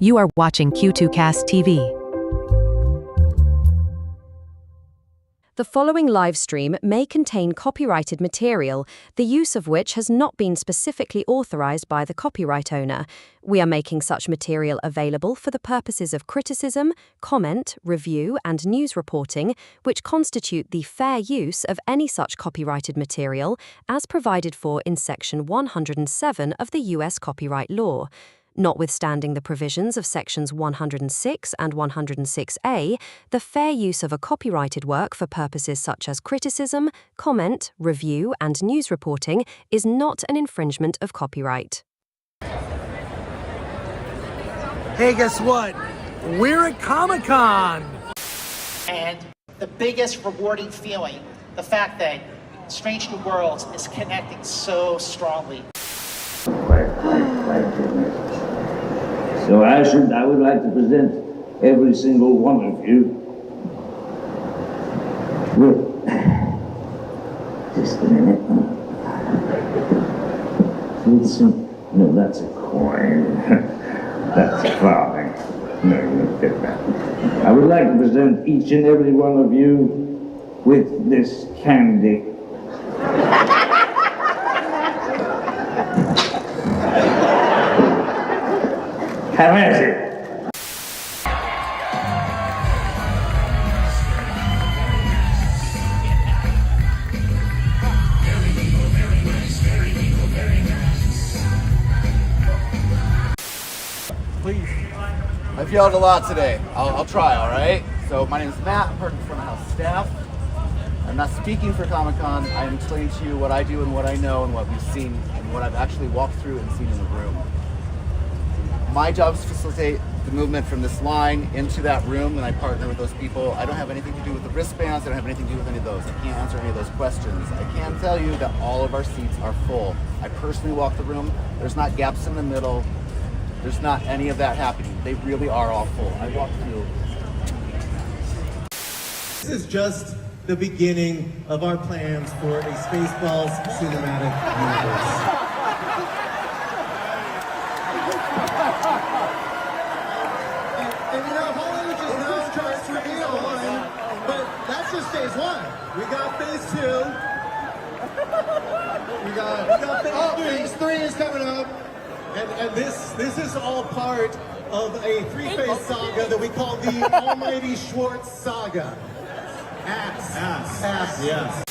You are watching Q2cast TV. The following live stream may contain copyrighted material, the use of which has not been specifically authorized by the copyright owner. We are making such material available for the purposes of criticism, comment, review, and news reporting, which constitute the fair use of any such copyrighted material as provided for in Section 107 of the U.S. copyright law. Notwithstanding the provisions of Sections 106 and 106A, the fair use of a copyrighted work for purposes such as criticism, comment, review, and news reporting is not an infringement of copyright. Hey, guess what? We're at Comic-Con! And the biggest rewarding feeling, the fact that Strange New Worlds is connecting so strongly. So I would like to present every single one of you with, just a minute, with some, no, that's a coin, that's a flower, no, you don't get that. I would like to present each and every one of you with this candy. How is it? Please. I've yelled a lot today. I'll try, all right? So my name is Matt. I'm part of the front of house staff. I'm not speaking for Comic-Con. I am explaining to you what I do and what I know and what we've seen and what I've actually walked through and seen in the room. My job is to facilitate the movement from this line into that room, and I partner with those people. I don't have anything to do with the wristbands. I don't have anything to do with any of those. I can't answer any of those questions. I can tell you that all of our seats are full. I personally walk the room. There's not gaps in the middle. There's not any of that happening. They really are all full. I walked through. This is just the beginning of our plans for a Spaceballs cinematic universe. And you know, Hollywood just now tries to reveal one, but that's just phase one. We got phase two. We got phase three is coming up. And this is all part of a three-phase saga that we call the Almighty Schwartz Saga. Ass. Yes.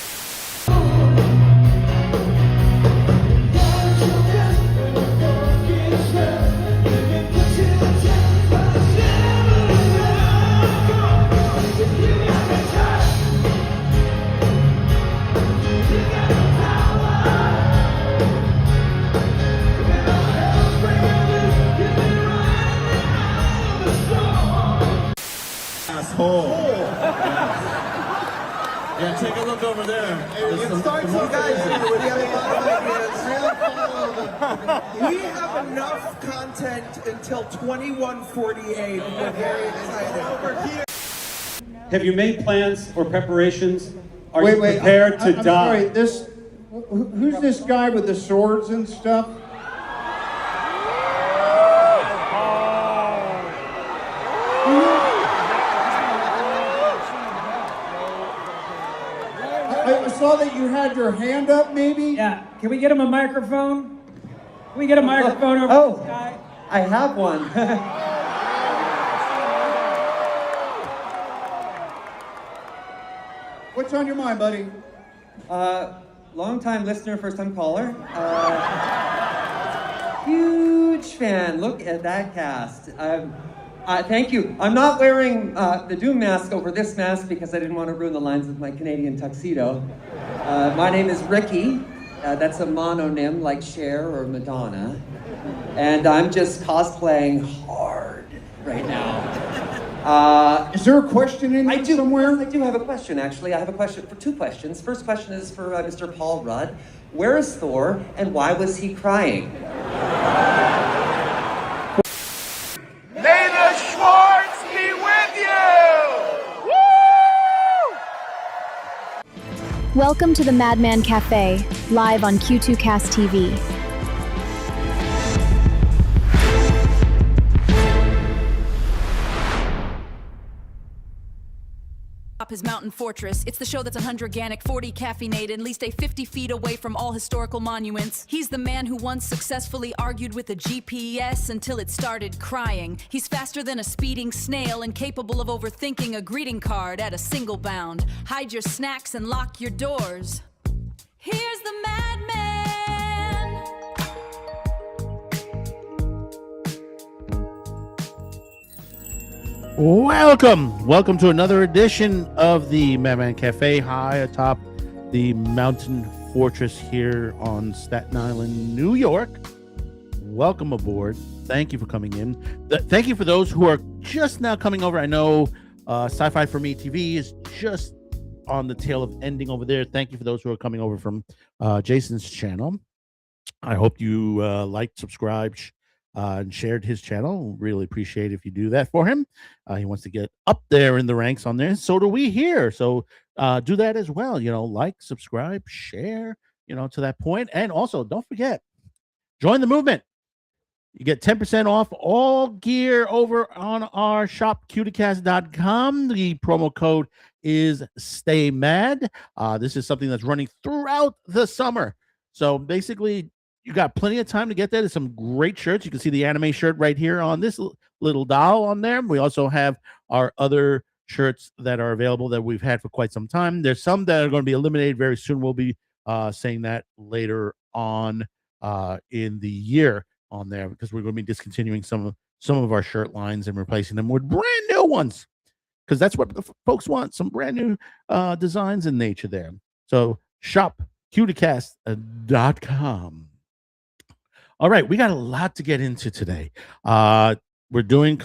Yeah, take a look over there. It starts with guys here with the We have enough content until 2148. We're very excited. Over here. Have you made plans or preparations? Are you prepared to die? Sorry, who's this guy with the swords and stuff? I saw that you had your hand up, maybe? Yeah. Can we get him a microphone? Can we get a microphone over this guy? I have one. What's on your mind, buddy? Long-time listener, first-time caller. Huge fan. Look at that cast. Thank you. I'm not wearing the Doom mask over this mask because I didn't want to ruin the lines with my Canadian tuxedo. My name is Ricky. That's a mononym like Cher or Madonna. And I'm just cosplaying hard right now. Is there a question in there somewhere? I do have a question, actually. I have a question for two questions. First question is for Mr. Paul Rudd. Where is Thor, and why was he crying? May the Schwartz be with you! Woo! Welcome to the Madman Cafe, live on Q2cast TV. atop his mountain fortress. It's the show that's 100 organic, 40 caffeinated, and at least 50 feet away from all historical monuments. He's the man who once successfully argued with a GPS until it started crying. He's faster than a speeding snail and capable of overthinking a greeting card at a single bound. Hide your snacks and lock your doors. Here's the Madman. Welcome to another edition of the Madman Cafe, high atop the mountain fortress here on Staten Island, New York. Welcome aboard. Thank you for coming in. Thank you for those who are just now coming over. I know Sci-Fi for Me TV is just on the tail of ending over there. Thank you for those who are coming over from Jason's channel. I hope you liked, subscribed, and shared his channel. Really appreciate if you do that for him. He wants to get up there in the ranks on there. So do we here. So do that as well. Like, subscribe, share, to that point. And also, don't forget, join the movement. You get 10% off all gear over on our shop, cuticast.com. The promo code is Stay Mad. This is something that's running throughout the summer. So basically, you got plenty of time to get that. There's some great shirts. You can see the anime shirt right here on this little doll on there. We also have our other shirts that are available that we've had for quite some time. There's some that are going to be eliminated very soon. We'll be saying that later on in the year on there, because we're going to be discontinuing some of our shirt lines and replacing them with brand new ones, because that's what the folks want, some brand new designs in nature there. So shop cuticast.com. All right, we got a lot to get into today. We're doing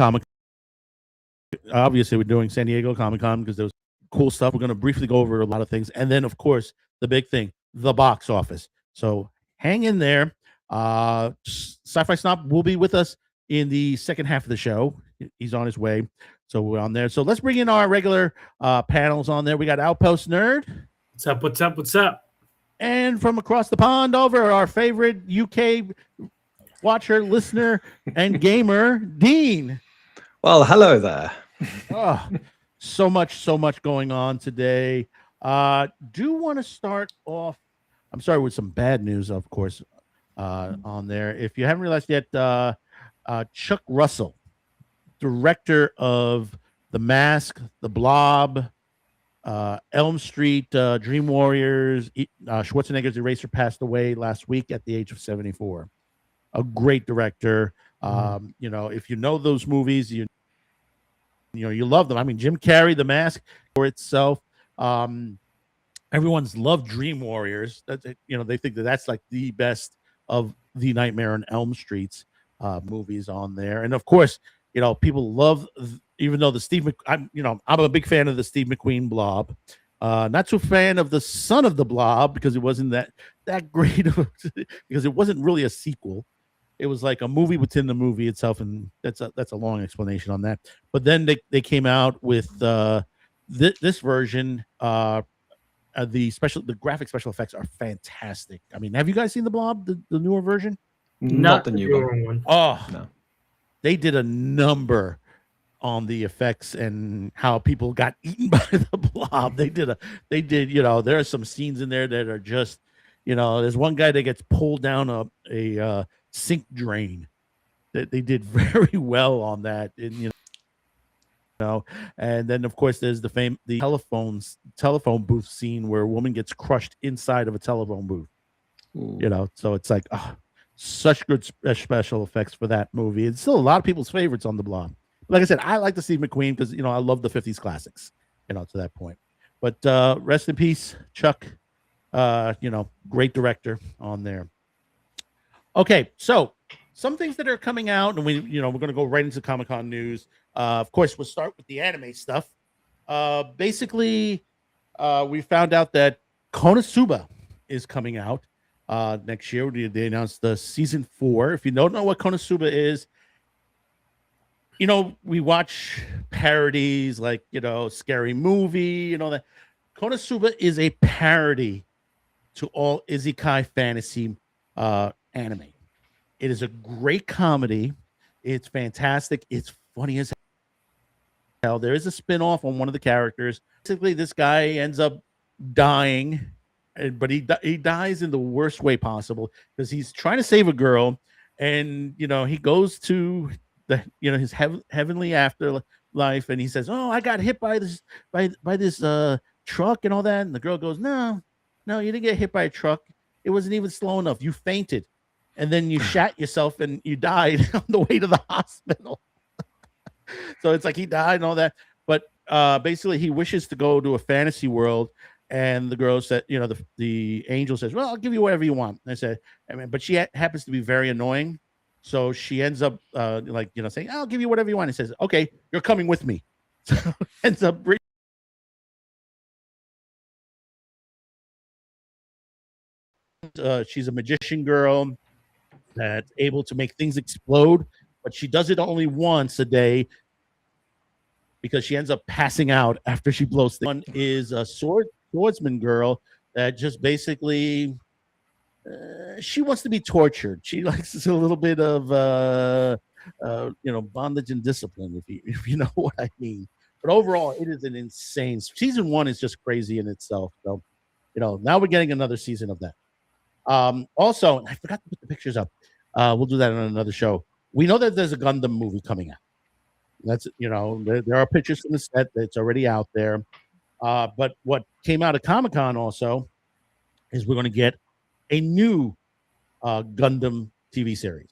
obviously we're doing San Diego Comic-Con because there was cool stuff. We're going to briefly go over a lot of things, and then of course the big thing, the box office. So hang in there. Sci-Fi Snob will be with us in the second half of the show. He's on his way, so we're on there. So let's bring in our regular panels on there. We got Outpost Nerd. What's up? And from across the pond over, our favorite UK watcher, listener, and gamer, Dean. Well, hello there. Oh, so much going on today. Do want to start off, I'm sorry, with some bad news, of course, on there. If you haven't realized yet, Chuck Russell, director of The Mask, The Blob, Elm Street, Dream Warriors, Schwarzenegger's Eraser, passed away last week at the age of 74. A great director. If you know those movies, you love them. I mean, Jim Carrey, The Mask for itself. Everyone's loved Dream Warriors. They think that's like the best of the Nightmare on Elm Street's movies on there. And of course, people love, even though I'm a big fan of the Steve McQueen Blob. Not so fan of the Son of the Blob, because it wasn't that great because it wasn't really a sequel. It was like a movie within the movie itself, and that's a long explanation on that. But then they came out with this version. The graphic special effects are fantastic. I mean, have you guys seen the Blob, the newer version? Not the newer one. Oh, no. They did a number on the effects and how people got eaten by the Blob. They did. There are some scenes in there that are just, there's one guy that gets pulled down a sink drain. They did very well on that, and and then of course there's the telephone booth scene where a woman gets crushed inside of a telephone booth. Ooh. So it's like, such good special effects for that movie. It's still a lot of people's favorites on the Blob. Like I said, I like the Steve McQueen because I love the 50s classics, to that point. But rest in peace, Chuck. Great director on there. Okay, so some things that are coming out, and we're going to go right into Comic-Con news. Of course, we'll start with the anime stuff. Basically, we found out that Konosuba is coming out next year. They announced the season 4. If you don't know what Konosuba is, we watch parodies like, Scary Movie, that. Konosuba is a parody to all isekai fantasy anime. It is a great comedy. It's fantastic. It's funny as hell. There is a spin-off on one of the characters. Basically, this guy ends up dying, but he dies in the worst way possible because he's trying to save a girl, and he goes to his heavenly afterlife, and he says, "Oh, I got hit by this truck and all that," and the girl goes, "No, you didn't get hit by a truck. It wasn't even slow enough. You fainted, and then you shat yourself and you died on the way to the hospital." So it's like he died and all that, but basically he wishes to go to a fantasy world, and the girl said, the angel says, "Well, I'll give you whatever you want." And I said, but she happens to be very annoying, so she ends up saying, "I'll give you whatever you want." He says, "Okay, you're coming with me." So ends up she's a magician girl that's able to make things explode, but she does it only once a day because she ends up passing out after she blows things. One is a swordsman girl that just basically she wants to be tortured. She likes a little bit of bondage and discipline, if you know what I mean. But overall, it is an insane season. One is just crazy in itself. So, now we're getting another season of that. Also, I forgot to put the pictures up. We'll do that on another show. We know that there's a Gundam movie coming out. That's there are pictures from the set that's already out there. But what came out of Comic-Con also is we're going to get a new Gundam TV series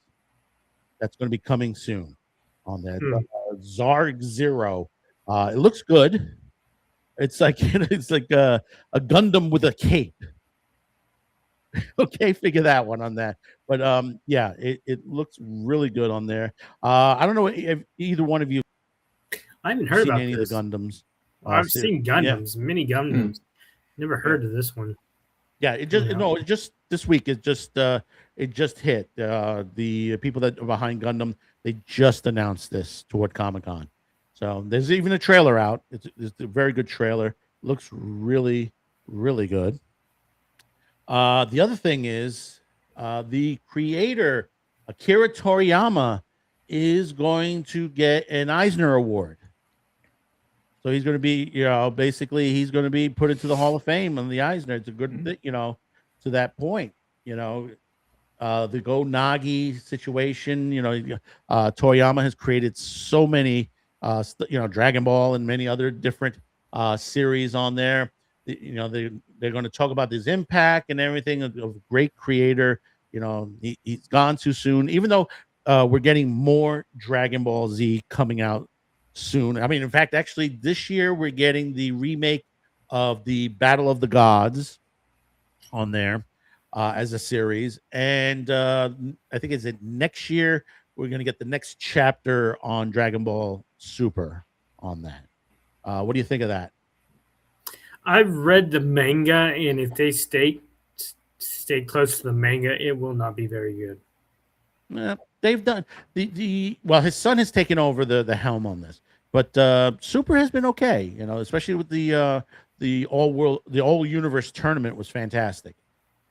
that's going to be coming soon on that. Zarg Zero. It looks good. It's like a Gundam with a cape. Okay, figure that one on that. But yeah, it looks really good on there. I don't know if either one of you I haven't heard about any this. of the Gundams. I've seen Gundams, mini Gundams. Never heard of this one. Yeah, it just this week it just hit. The people that are behind Gundam, they just announced this toward Comic-Con. So there's even a trailer out. It's a very good trailer. Looks really, really good. The other thing is the creator, Akira Toriyama, is going to get an Eisner Award. So he's going to be, basically he's going to be put into the Hall of Fame on the Eisner. It's a good, to that point, the Go Nagi situation, Toriyama has created so many, Dragon Ball and many other different series on there. They're going to talk about his impact and everything of a great creator. He's gone too soon, even though we're getting more Dragon Ball Z coming out soon. I mean, in fact, actually this year we're getting the remake of the Battle of the Gods on there as a series. And I think it's next year we're going to get the next chapter on Dragon Ball Super on that. What do you think of that? I've read the manga, and if they stay close to the manga, it will not be very good. They've done well. His son has taken over the helm on this, but Super has been okay. Especially with the all universe tournament was fantastic.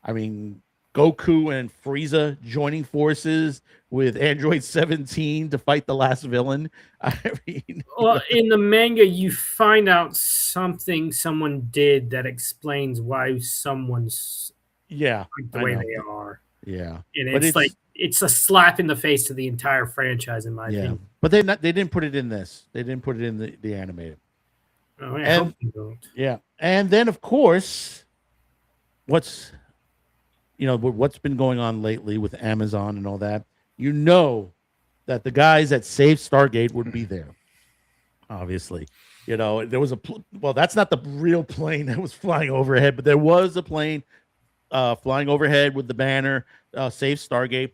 I mean, Goku and Frieza joining forces with Android 17 to fight the last villain. I mean, well, in the manga, you find out something someone did that explains why someone's the way they are. Yeah, and it's a slap in the face to the entire franchise, in my opinion. But they didn't put it in this. They didn't put it in the animated. Oh, I hope you don't. Yeah, and then of course, what's been going on lately with Amazon and all that, that the guys that saved Stargate would be there. Obviously, there was that's not the real plane that was flying overhead, but there was a plane flying overhead with the banner, Save Stargate.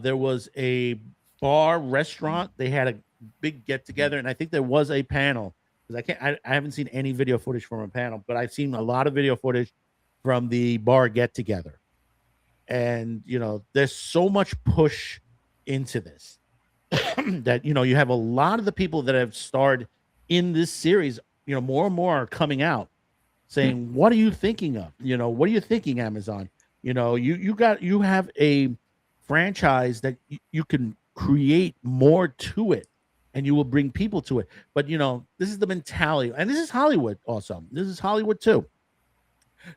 There was a bar restaurant. They had a big get together, and I think there was a panel, because I haven't seen any video footage from a panel, but I've seen a lot of video footage from the bar get together. And there's so much push into this that you have a lot of the people that have starred in this series, more and more are coming out saying, what are you thinking of? What are you thinking, Amazon? You have a franchise that you can create more to it and you will bring people to it. But this is the mentality, and this is Hollywood also. This is Hollywood too.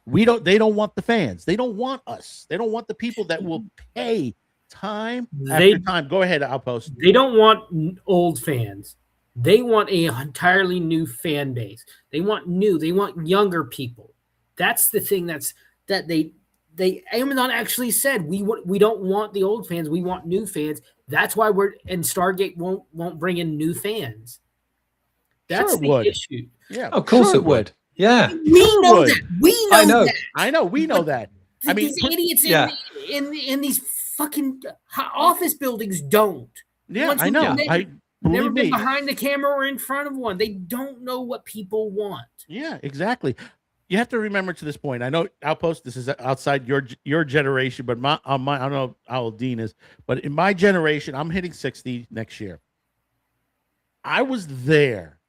They don't want the fans. They don't want us. They don't want the people that will pay time after time. Go ahead, Outpost. They don't want old fans. They want a entirely new fan base. They want new. They want younger people. That's the thing. That Amazon actually said we don't want the old fans. We want new fans. That's why Stargate won't bring in new fans. That's the issue. Yeah, of course it would. Yeah, we know that. We know that. I know. We know that. I mean, these idiots in these fucking office buildings don't. Yeah, I know. Never been behind the camera or in front of one. They don't know what people want. Yeah, exactly. You have to remember to this point. I know Outpost. This is outside your generation, but I don't know how old Dean is, but in my generation, I'm hitting 60 next year. I was there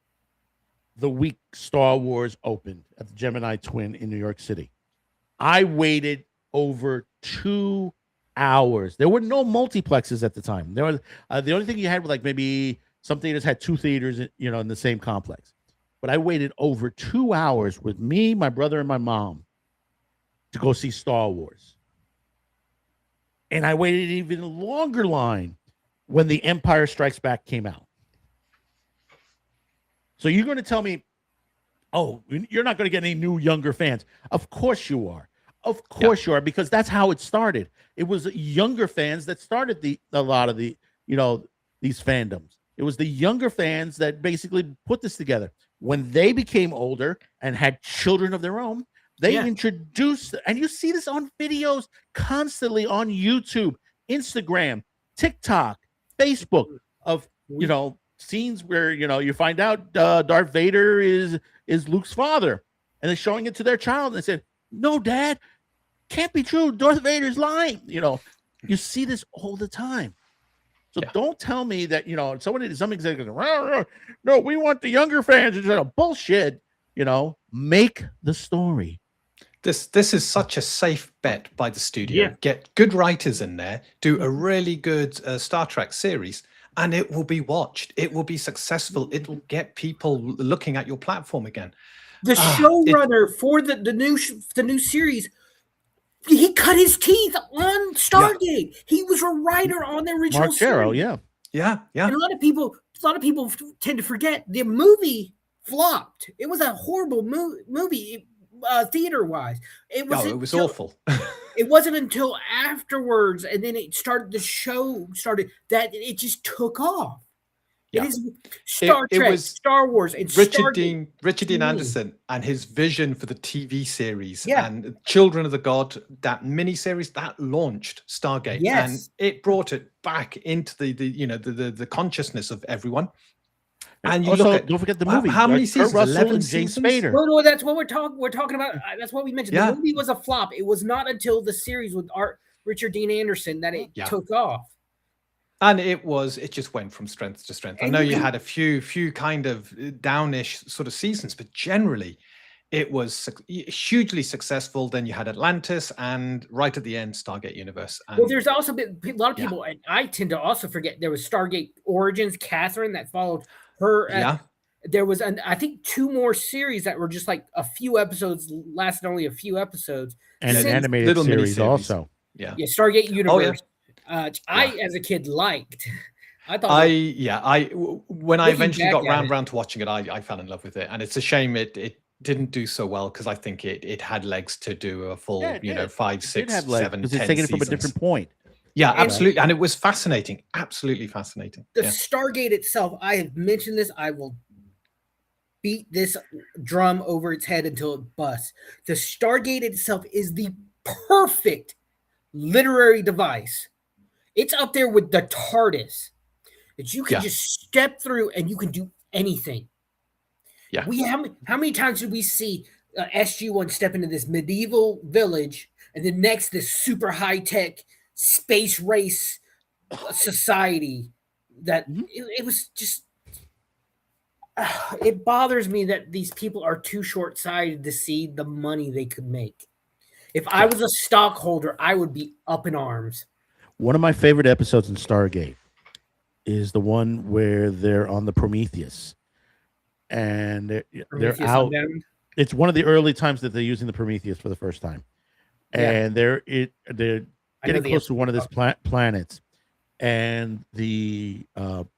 the week Star Wars opened at the Gemini Twin in New York City. I waited over 2 hours. There were no multiplexes at the time. There was the only thing you had was like maybe some theaters had 2 theaters, in the same complex. But I waited over 2 hours with me, my brother, and my mom to go see Star Wars. And I waited an even longer line when The Empire Strikes Back came out. So you're going to tell me, oh, you're not going to get any new, younger fans. Of course you are. Of course you are, because that's how it started. It was younger fans that started a lot of these fandoms. It was the younger fans that basically put this together. When they became older and had children of their own, they introduced, and you see this on videos constantly on YouTube, Instagram, TikTok, Facebook of, scenes where you find out Darth Vader is Luke's father, and they're showing it to their child, and they said, "No, Dad, can't be true. Darth Vader's lying." You see this all the time. So don't tell me that some executive, no, we want the younger fans. It's bullshit. Make the story. This is such a safe bet by the studio. Get good writers in there, do a really good Star Trek series, and it will be watched. It will be successful. It will get people looking at your platform again. The showrunner for the new series, he cut his teeth on Stargate. Yeah. He was a writer on the original series. Yeah. And a lot of people tend to forget the movie flopped. It was a horrible movie, theater-wise. It was awful. It wasn't until afterwards, and then the show started, that it just took off. Yeah. It is Star Trek, Star Wars, and Richard Dean Anderson and his vision for the TV series and Children of the God, that miniseries that launched Stargate, and it brought it back into the consciousness of everyone. And you also, don't forget the movie. How many seasons? Kurt Russell 11 and James seasons? Spader. No, that's what we're talking about. That's what we mentioned. The movie was a flop. It was not until the series with Richard Dean Anderson that it took off. And it just went from strength to strength. I know you had a few kind of downish sort of seasons, but generally it was hugely successful. Then you had Atlantis, and right at the end, Stargate Universe. And well, there's also been a lot of people, and I tend to also forget, there was Stargate Origins, Catherine, that followed her. There was, I think, 2 more series that were just like a few episodes, lasted only a few episodes. And an animated series also. Yeah, Stargate Universe. I, as a kid, liked. When I eventually got round to watching it, I fell in love with it, and it's a shame it didn't do so well, because I think it had legs to do a full 5, 6, 7, 10 because it's taken it from a different point. Yeah, absolutely, and it was fascinating, absolutely fascinating. The Stargate itself, I have mentioned this. I will beat this drum over its head until it busts. The Stargate itself is the perfect literary device. It's up there with the TARDIS, that you can just step through and you can do anything. Yeah. How many times did we see SG-1 step into this medieval village, and then next this super high-tech space race society that it was just... it bothers me that these people are too short-sighted to see the money they could make. If I was a stockholder, I would be up in arms. One of my favorite episodes in Stargate is the one where they're on the Prometheus, and they're Prometheus out. Unbound? It's one of the early times that they're using the Prometheus for the first time, Yeah. and they're I know getting the close to one of these planets, and the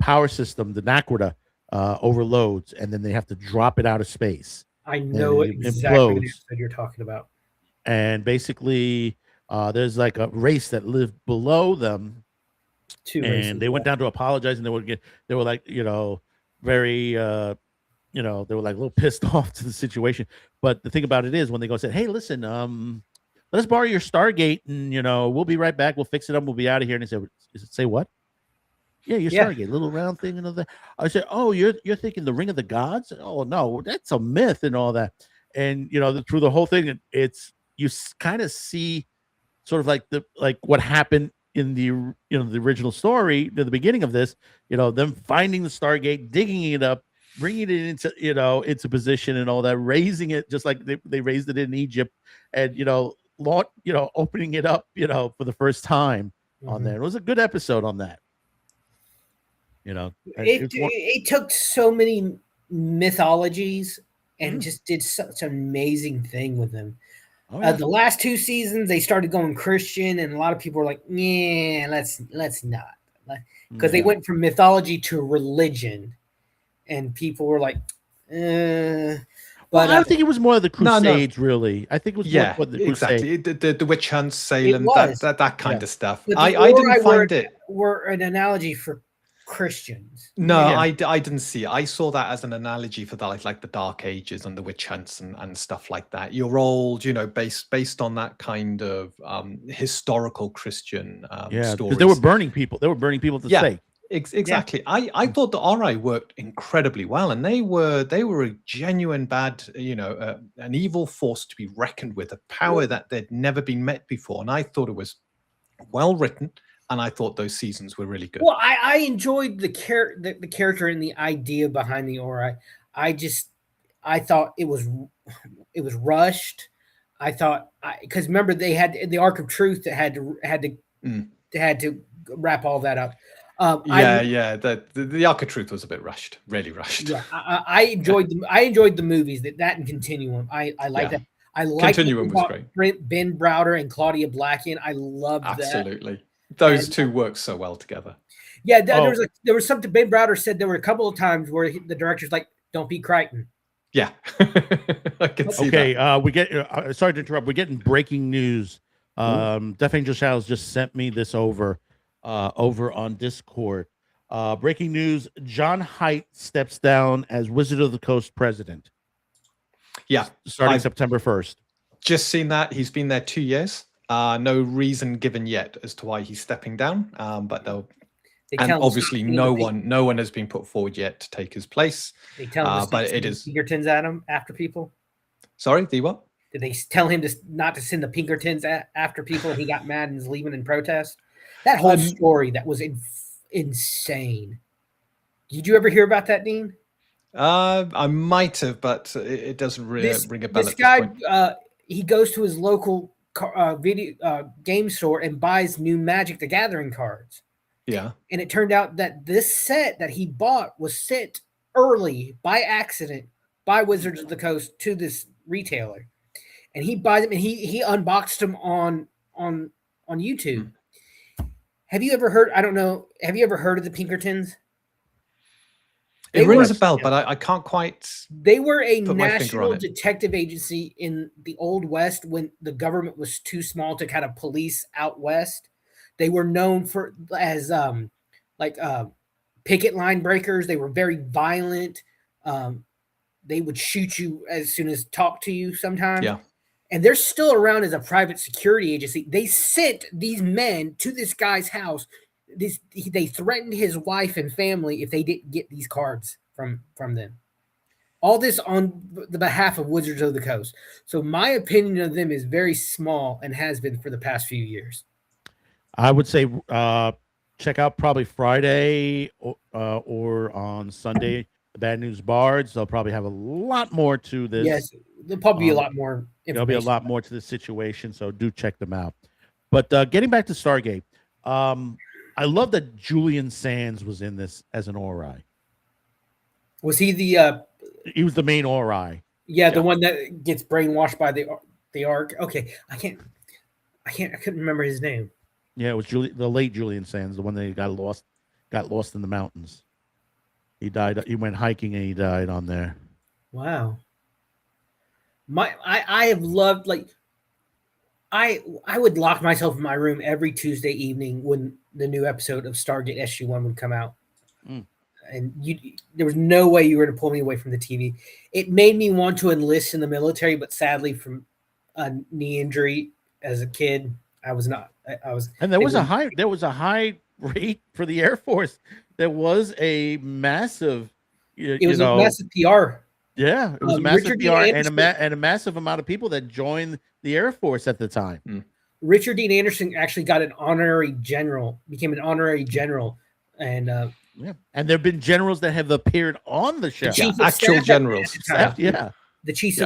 power system, the Naquita, overloads, and then they have to drop it out of space. I know and it exactly the implodes. episode you're talking about. And basically, there's like a race that lived below them, Two and races, they went yeah. down to apologize, and they were like, very, they were like a little pissed off to the situation. But the thing about it is, when they go and say, "Hey, listen, let us borrow your Stargate, and we'll be right back. We'll fix it up. We'll be out of here." And they said, "Say what?" Yeah, your Stargate, little round thing and all that. I said, "Oh, you're thinking the Ring of the Gods? Oh no, that's a myth and all that." And through the whole thing, you kind of see sort of like what happened in the the original story, the beginning of this. Them finding the Stargate, digging it up, bringing it into into position and all that, raising it just like they raised it in Egypt, and opening it up for the first time on there. It was a good episode on that. It took so many mythologies and just did such an amazing thing with them. Oh, yeah. The last two seasons, they started going Christian, and a lot of people were like, "Yeah, let's not," because they went from mythology to religion, and people were like, But I think it was more of the Crusades, really. I think it was more the exactly. Crusade. The witch hunts, Salem, that kind of stuff. But I didn't find it. Were an analogy for Christians. No, I didn't see it. I saw that as an analogy for that, like the Dark Ages and the witch hunts and stuff like that. You're old, based on that kind of historical Christian Yeah, stories. because they were burning people. They were burning people at the stake. Exactly. I thought the Ori worked incredibly well, and they were a genuine bad, an evil force to be reckoned with, a power that they'd never been met before. And I thought it was well written, and I thought those seasons were really good. Well, I enjoyed the character and the idea behind the Ori. I thought it was rushed. I thought because remember they had the Ark of Truth that had to wrap all that up. The Ark of Truth was a bit rushed, really rushed. Yeah, I enjoyed the movies that and Continuum. I like that. I like Continuum was great. Ben Browder and Claudia Blacken. I loved that. Absolutely. Those two work so well together. Yeah, there was something Ben Browder said. There were a couple of times where the director's like, "Don't be Crichton." Yeah, I can see that. We get. Sorry to interrupt. We're getting breaking news. Death Angel Shadows just sent me this over on Discord. Breaking news: John Haidt steps down as Wizard of the Coast president. Yeah, starting September 1st. Just seen that. He's been there 2 years. No reason given yet as to why he's stepping down, but obviously no one has been put forward yet to take his place. They tell him but it is Pinkertons at him after people. Sorry, the what? Did they tell him not to send the Pinkertons after people? And he got mad and is leaving in protest. That whole story that was insane. Did you ever hear about that, Dean? I might have, but it doesn't really ring a bell. This guy, he goes to his local video game store and buys new Magic the Gathering cards. Yeah. And it turned out that this set that he bought was sent early by accident by Wizards of the Coast to this retailer. And he buys them and he unboxed them on YouTube. Have you ever heard? I don't know. Have you ever heard of the Pinkertons? It rings a bell, but I can't quite. They were a national detective agency in the Old West when the government was too small to kind of police out west. They were known as picket line breakers. They were very violent. They would shoot you as soon as talk to you sometimes. Yeah. And they're still around as a private security agency. They sent these men to this guy's house. They threatened his wife and family if they didn't get these cards from them. All this on the behalf of Wizards of the Coast. So my opinion of them is very small and has been for the past few years. I would say check out probably Friday or on Sunday, the Bad News Bards. They'll probably have a lot more to this. Yes, there'll probably be a lot more information. There'll be a lot more to the situation, so do check them out. But getting back to Stargate, I love that Julian Sands was in this as an Ori. Was he the? He was the main Ori. Yeah, the one that gets brainwashed by the Ark. Okay, I couldn't remember his name. Yeah, it was the late Julian Sands, the one that got lost in the mountains. He died. He went hiking and he died on there. Wow. I have loved, like, I would lock myself in my room every Tuesday evening when the new episode of Stargate SG-1 would come out. And there was no way you were to pull me away from the TV. It made me want to enlist in the military, but sadly, from a knee injury as a kid, I was not. I was, and there was a high rate for the Air Force. There was a massive, a massive PR. Yeah, it was a massive PR and a massive amount of people that joined the Air Force at the time. Richard Dean Anderson actually got became an honorary general, and and there have been generals that have appeared on the show. Actual generals. The chiefs.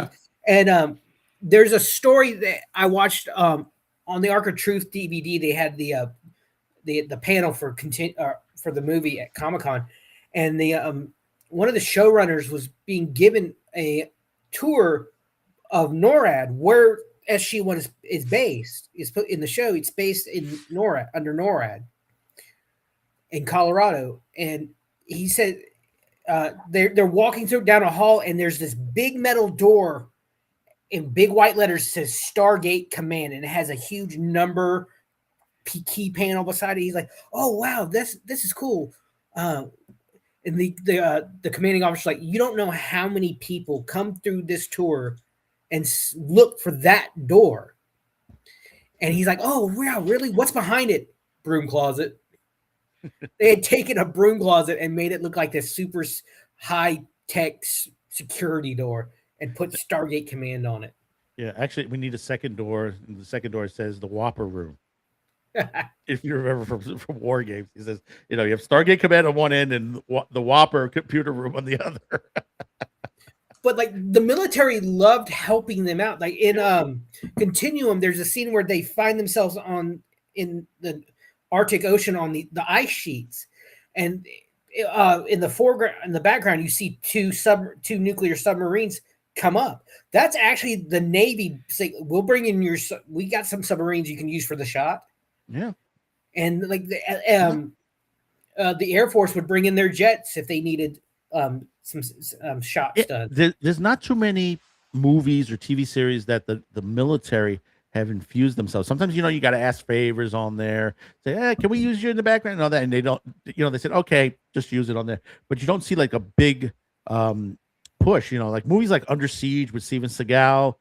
And there's a story that I watched on the Ark of Truth DVD. They had the panel for the movie at Comic-Con, and the one of the showrunners was being given a tour of NORAD, where SG-1 is based. Is put in the show. It's based in NORAD, under NORAD, in Colorado. And he said they're walking down a hall, and there's this big metal door in big white letters says Stargate Command, and it has a huge number key panel beside it. He's like, "Oh wow, this is cool." And the commanding officer's like, "You don't know how many people come through this tour and look for that door." And he's like, "Oh wow, really? What's behind it?" Broom closet. They had taken a broom closet and made it look like this super high tech security door and put Stargate Command on it. Yeah, actually, we need a second door. And the second door says the Whopper Room. If you remember from War Games, he says, you have Stargate Command on one end and the Whopper computer room on the other. But like the military loved helping them out. Like in Continuum, there's a scene where they find themselves in the Arctic Ocean on the ice sheets, and in the foreground, in the background, you see two nuclear submarines come up. That's actually the Navy saying, "We'll bring in we got some submarines you can use for the shot." Yeah, and like the Air Force would bring in their jets if they needed some shots done. There's not too many movies or TV series that the military have infused themselves. Sometimes you got to ask favors on there. Say, "Hey, can we use you in the background?" and all that, and they don't. They said, "Okay, just use it on there." But you don't see like a big push. Like movies like Under Siege with Steven Seagal,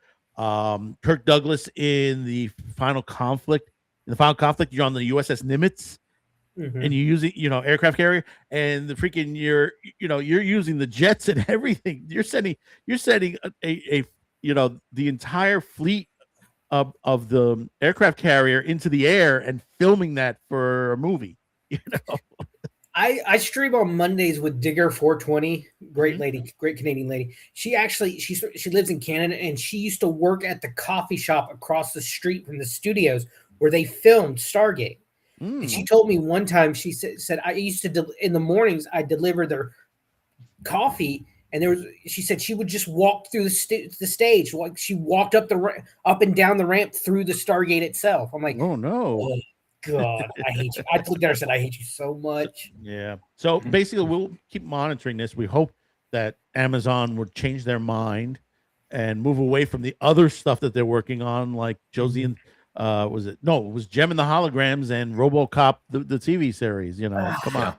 Kirk Douglas in the Final Conflict. In the Final Conflict, you're on the USS Nimitz, and you're using, aircraft carrier, and the freaking you're using the jets and everything. You're sending a the entire fleet of the aircraft carrier into the air and filming that for a movie. I stream on Mondays with Digger 420, great lady, great Canadian lady. She lives in Canada, and she used to work at the coffee shop across the street from the studios where they filmed Stargate. And she told me one time, she said I used to in the mornings I deliver their coffee, and she said she would just walk through the stage, like she walked up and down the ramp through the Stargate itself. I'm like, oh no. Oh, God, I hate you. I looked at her and said, "I hate you so much." Yeah. So basically, we'll keep monitoring this. We hope that Amazon would change their mind and move away from the other stuff that they're working on, like Josie and it was Gem and the Holograms and RoboCop, the TV series. Come on.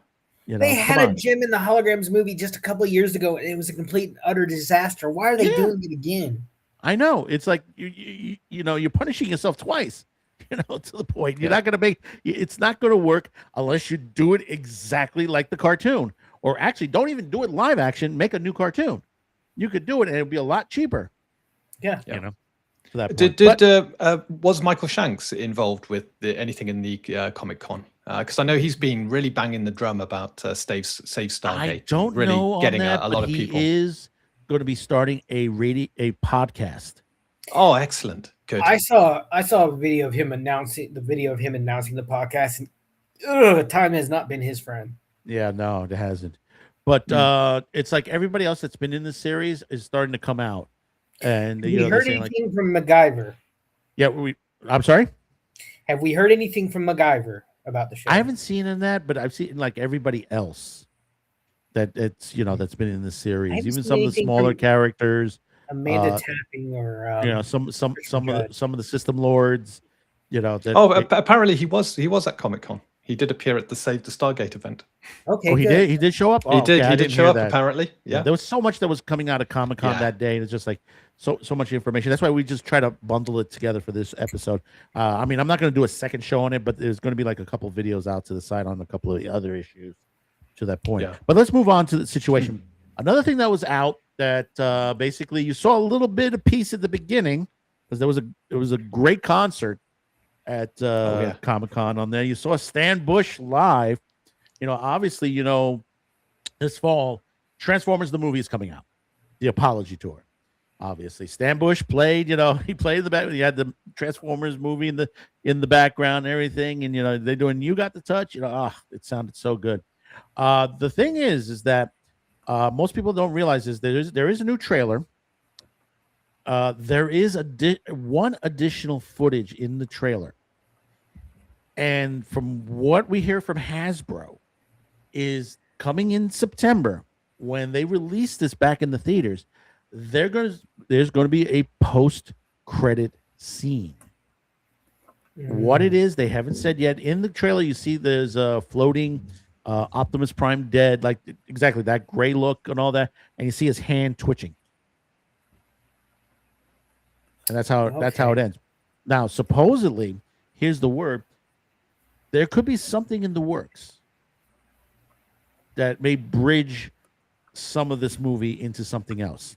They had a Gem in the Holograms movie just a couple of years ago, and it was a complete and utter disaster. Why are they doing it again? I know. It's like you're punishing yourself twice. To the point. You're not going to it's not going to work unless you do it exactly like the cartoon, or actually don't even do it live action. Make a new cartoon. You could do it, and it'll be a lot cheaper. Yeah. To that point. Was Michael Shanks involved with anything in the Comic-Con? Because I know he's been really banging the drum about Save Stargate. I don't really know getting on that, a lot of people. He is going to be starting a podcast. Oh, excellent. Good. I saw a video of him announcing the podcast, time has not been his friend. Yeah, no, it hasn't. But it's like everybody else that's been in the series is starting to come out, and Have we heard anything from MacGyver? Yeah, I'm sorry. Have we heard anything from MacGyver about the show? I haven't seen in that, but I've seen like everybody else that it's that's been in the series, even some of the smaller characters. Amanda Tapping or some of the system lords. Apparently he was at Comic-Con. He did appear at the Save the Stargate event. Okay, he did show up. He did show up apparently. Yeah, there was so much that was coming out of Comic-Con that day. It's just like so much information. That's why we just try to bundle it together for this episode. I mean, I'm not going to do a second show on it, but there's going to be like a couple videos out to the side on a couple of the other issues to that point. Yeah. But let's move on to the situation. Another thing that was out that basically you saw a little bit of piece at the beginning because there was a great concert at Comic-Con on there. You saw Stan Bush live. Obviously, this fall, Transformers the movie is coming out. The Apology Tour. Obviously, Stan Bush played. He played the back. He had the Transformers movie in the background and everything. And they're doing "You Got the Touch." It sounded so good. The thing is that most people don't realize is there is a new trailer. There is one additional footage in the trailer, and from what we hear from Hasbro, is coming in September when they release this back in the theaters. There's going to be a post-credit scene. What it is, they haven't said yet. In the trailer, you see there's a floating Optimus Prime dead, like exactly that gray look and all that, and you see his hand twitching. And that's how it ends. Now, supposedly, here's the word: there could be something in the works that may bridge some of this movie into something else.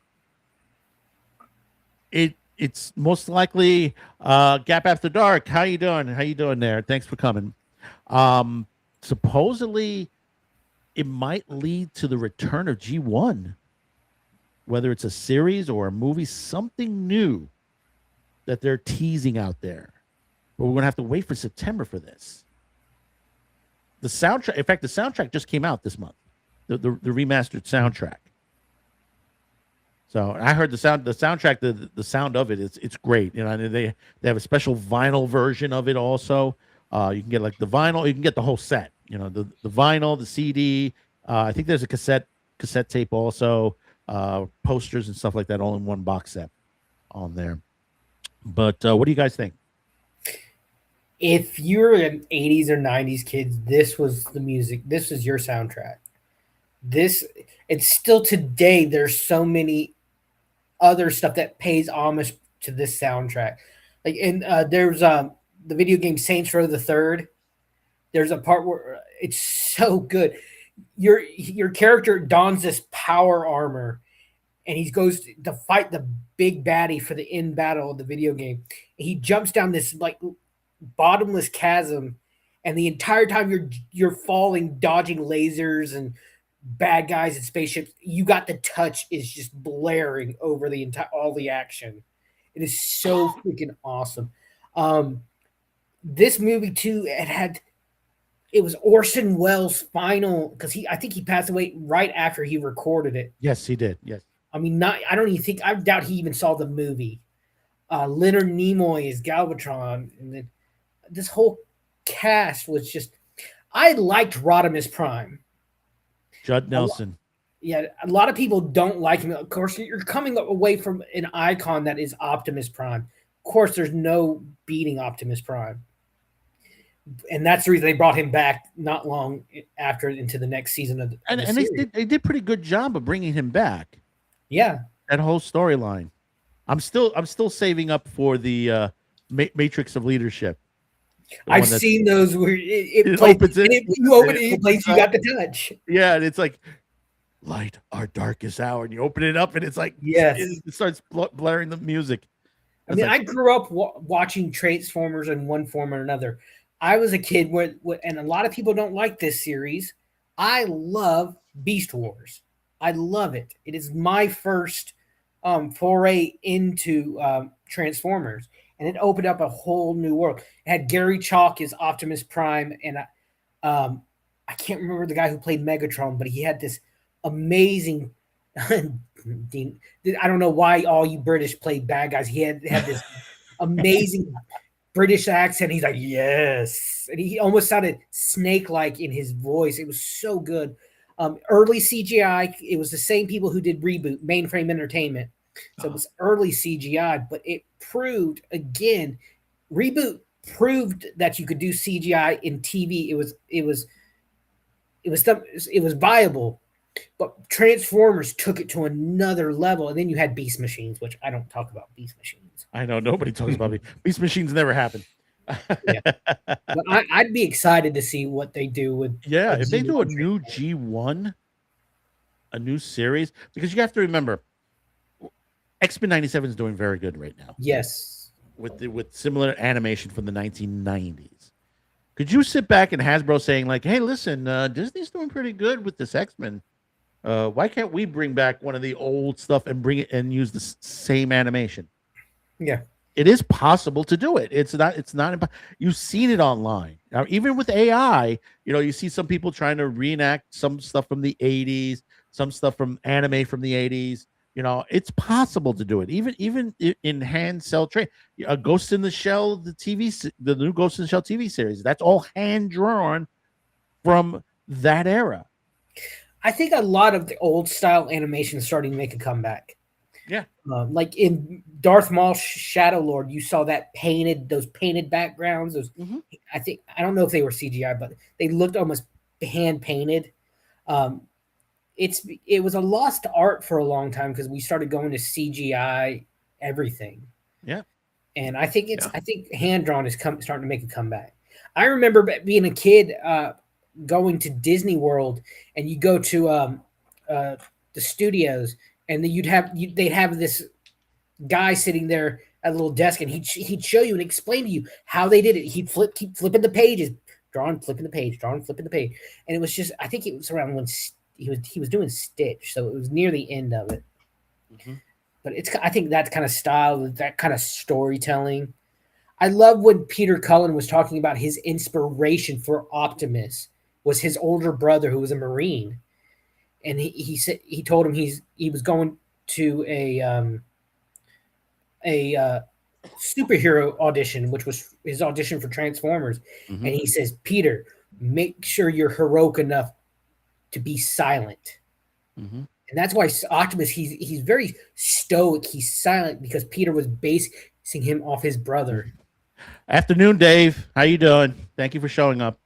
It's most likely Gap After Dark. How you doing? How you doing there? Thanks for coming. Supposedly, it might lead to the return of G1, whether it's a series or a movie, something new that they're teasing out there. But we're going to have to wait for September for this. The soundtrack, in fact, the soundtrack just came out this month, the remastered soundtrack. So I heard the soundtrack, the sound of it, it's great. They have a special vinyl version of it also. You can get like the vinyl, you can get the whole set. The vinyl, the CD. I think there's a cassette tape also, posters and stuff like that, all in one box set on there. But what do you guys think? If you're an 80s or 90s kids, this was the music. This was your soundtrack. It's still today. There's so many other stuff that pays homage to this soundtrack. Like there's the video game Saints Row the Third. There's a part where it's so good. Your character dons this power armor, and he goes to fight the big baddie for the end battle of the video game. He jumps down this like bottomless chasm, and the entire time you're falling, dodging lasers and bad guys and spaceships. You Got the Touch is just blaring over all the action. It is so freaking awesome. This movie too, it was Orson Welles' final, because I think he passed away right after he recorded it. Yes, he did. Yes. I mean, I doubt he even saw the movie. Leonard Nimoy is Galvatron, and then this whole cast was just. I liked Rodimus Prime. Judd Nelson. A lot of people don't like him. Of course, you're coming away from an icon that is Optimus Prime. Of course, there's no beating Optimus Prime. And that's the reason they brought him back not long after into the next season of the series. They did pretty good job of bringing him back. Yeah, that whole storyline. I'm still saving up for the Matrix of Leadership. I've seen those where it opens it. You open it, plays You Got the Touch. Yeah, and it's like light our darkest hour, and you open it up, and it's like it starts blaring the music. I grew up watching Transformers in one form or another. I was a kid and a lot of people don't like this series. I love Beast Wars. I love it. It is my first foray into Transformers, and it opened up a whole new world. It had Gary Chalk as Optimus Prime, and I can't remember the guy who played Megatron, but he had this amazing. Dean, I don't know why all you British played bad guys. He had this amazing British accent. He's like, yes, and he almost sounded snake-like in his voice. It was so good. Early CGI. It was the same people who did Reboot, Mainframe Entertainment. So it was early CGI, but it proved again. Reboot proved that you could do CGI in TV. It was viable, but Transformers took it to another level. And then you had Beast Machines, which I don't talk about Beast Machines. I know nobody talks about Beast Machines. Never happened. Yeah. But I'd be excited to see what they do with. If they do a new G1, a new series, because you have to remember, X-Men 97 is doing very good right now. Yes. With similar animation from the 1990s. Could you sit back and Hasbro saying like, hey, listen, Disney's doing pretty good with this X-Men. Why can't we bring back one of the old stuff and bring it and use the same animation? Yeah. It is possible to do it. It's not. You've seen it online. Now, even with AI, you see some people trying to reenact some stuff from the 80s, some stuff from anime from the 80s. It's possible to do it. Even in hand cell trade, Ghost in the Shell, the new Ghost in the Shell TV series, that's all hand drawn from that era. I think a lot of the old style animation is starting to make a comeback. Yeah. Like in Darth Maul's Shadow Lord, you saw those painted backgrounds. I don't know if they were CGI, but they looked almost hand painted. It was a lost art for a long time because we started going to CGI everything. Yeah. And I think hand drawn is starting to make a comeback. I remember being a kid going to Disney World, and you go to the studios, and then they'd have this guy sitting there at a little desk, and he'd show you and explain to you how they did it. He'd keep flipping the pages, drawing, flipping the page, drawing, flipping the page, and it was just, I think it was around when he was doing Stitch, so it was near the end of it. But I think that kind of style, that kind of storytelling. I love when Peter Cullen was talking about his inspiration for Optimus was his older brother who was a Marine, and he told him he was going to a superhero audition, which was his audition for Transformers, and he says, Peter, make sure you're heroic enough to be silent. And that's why Optimus, he's very stoic, he's silent, because Peter was basing him off his brother. Afternoon, Dave. How you doing? Thank you for showing up.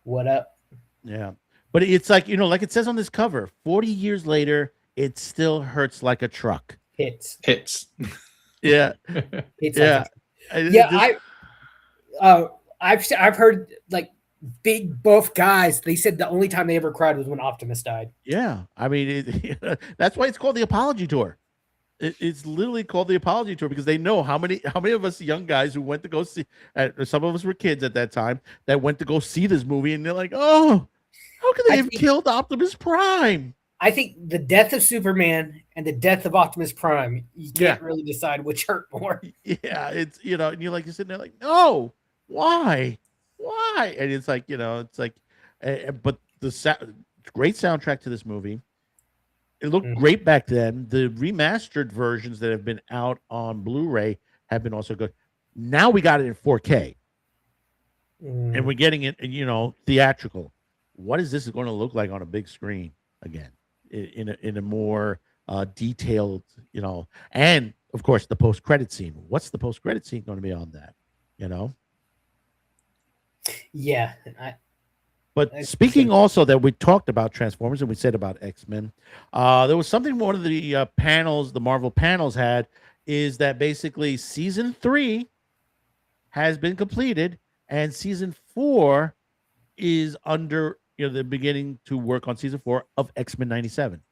What up? Yeah. But it's like, like it says on this cover, 40 years later, it still hurts like a truck. Hits. Yeah. I've heard like big buff guys, they said the only time they ever cried was when Optimus died. Yeah. I mean, that's why it's called the Apology Tour. It's literally called the Apology Tour because they know how many of us young guys who went to go see, some of us were kids at that time, that went to go see this movie, and they're like, oh, how could they have killed Optimus Prime? I think the death of Superman and the death of Optimus Prime, you can't really decide which hurt more. Yeah, it's, and you're sitting there like, no, why? And it's like, it's like, but the great soundtrack to this movie. It looked great back then. The remastered versions that have been out on Blu-ray have been also good. Now we got it in 4K. And we're getting it, theatrical. What is this going to look like on a big screen again? In a more detailed, and of course the post-credit scene. What's the post-credit scene going to be on that? Yeah. But speaking also that we talked about Transformers and we said about X-Men, there was something one of the panels, the Marvel panels had, is that basically season 3 has been completed and season 4 is under, they're beginning to work on season 4 of X-Men 97.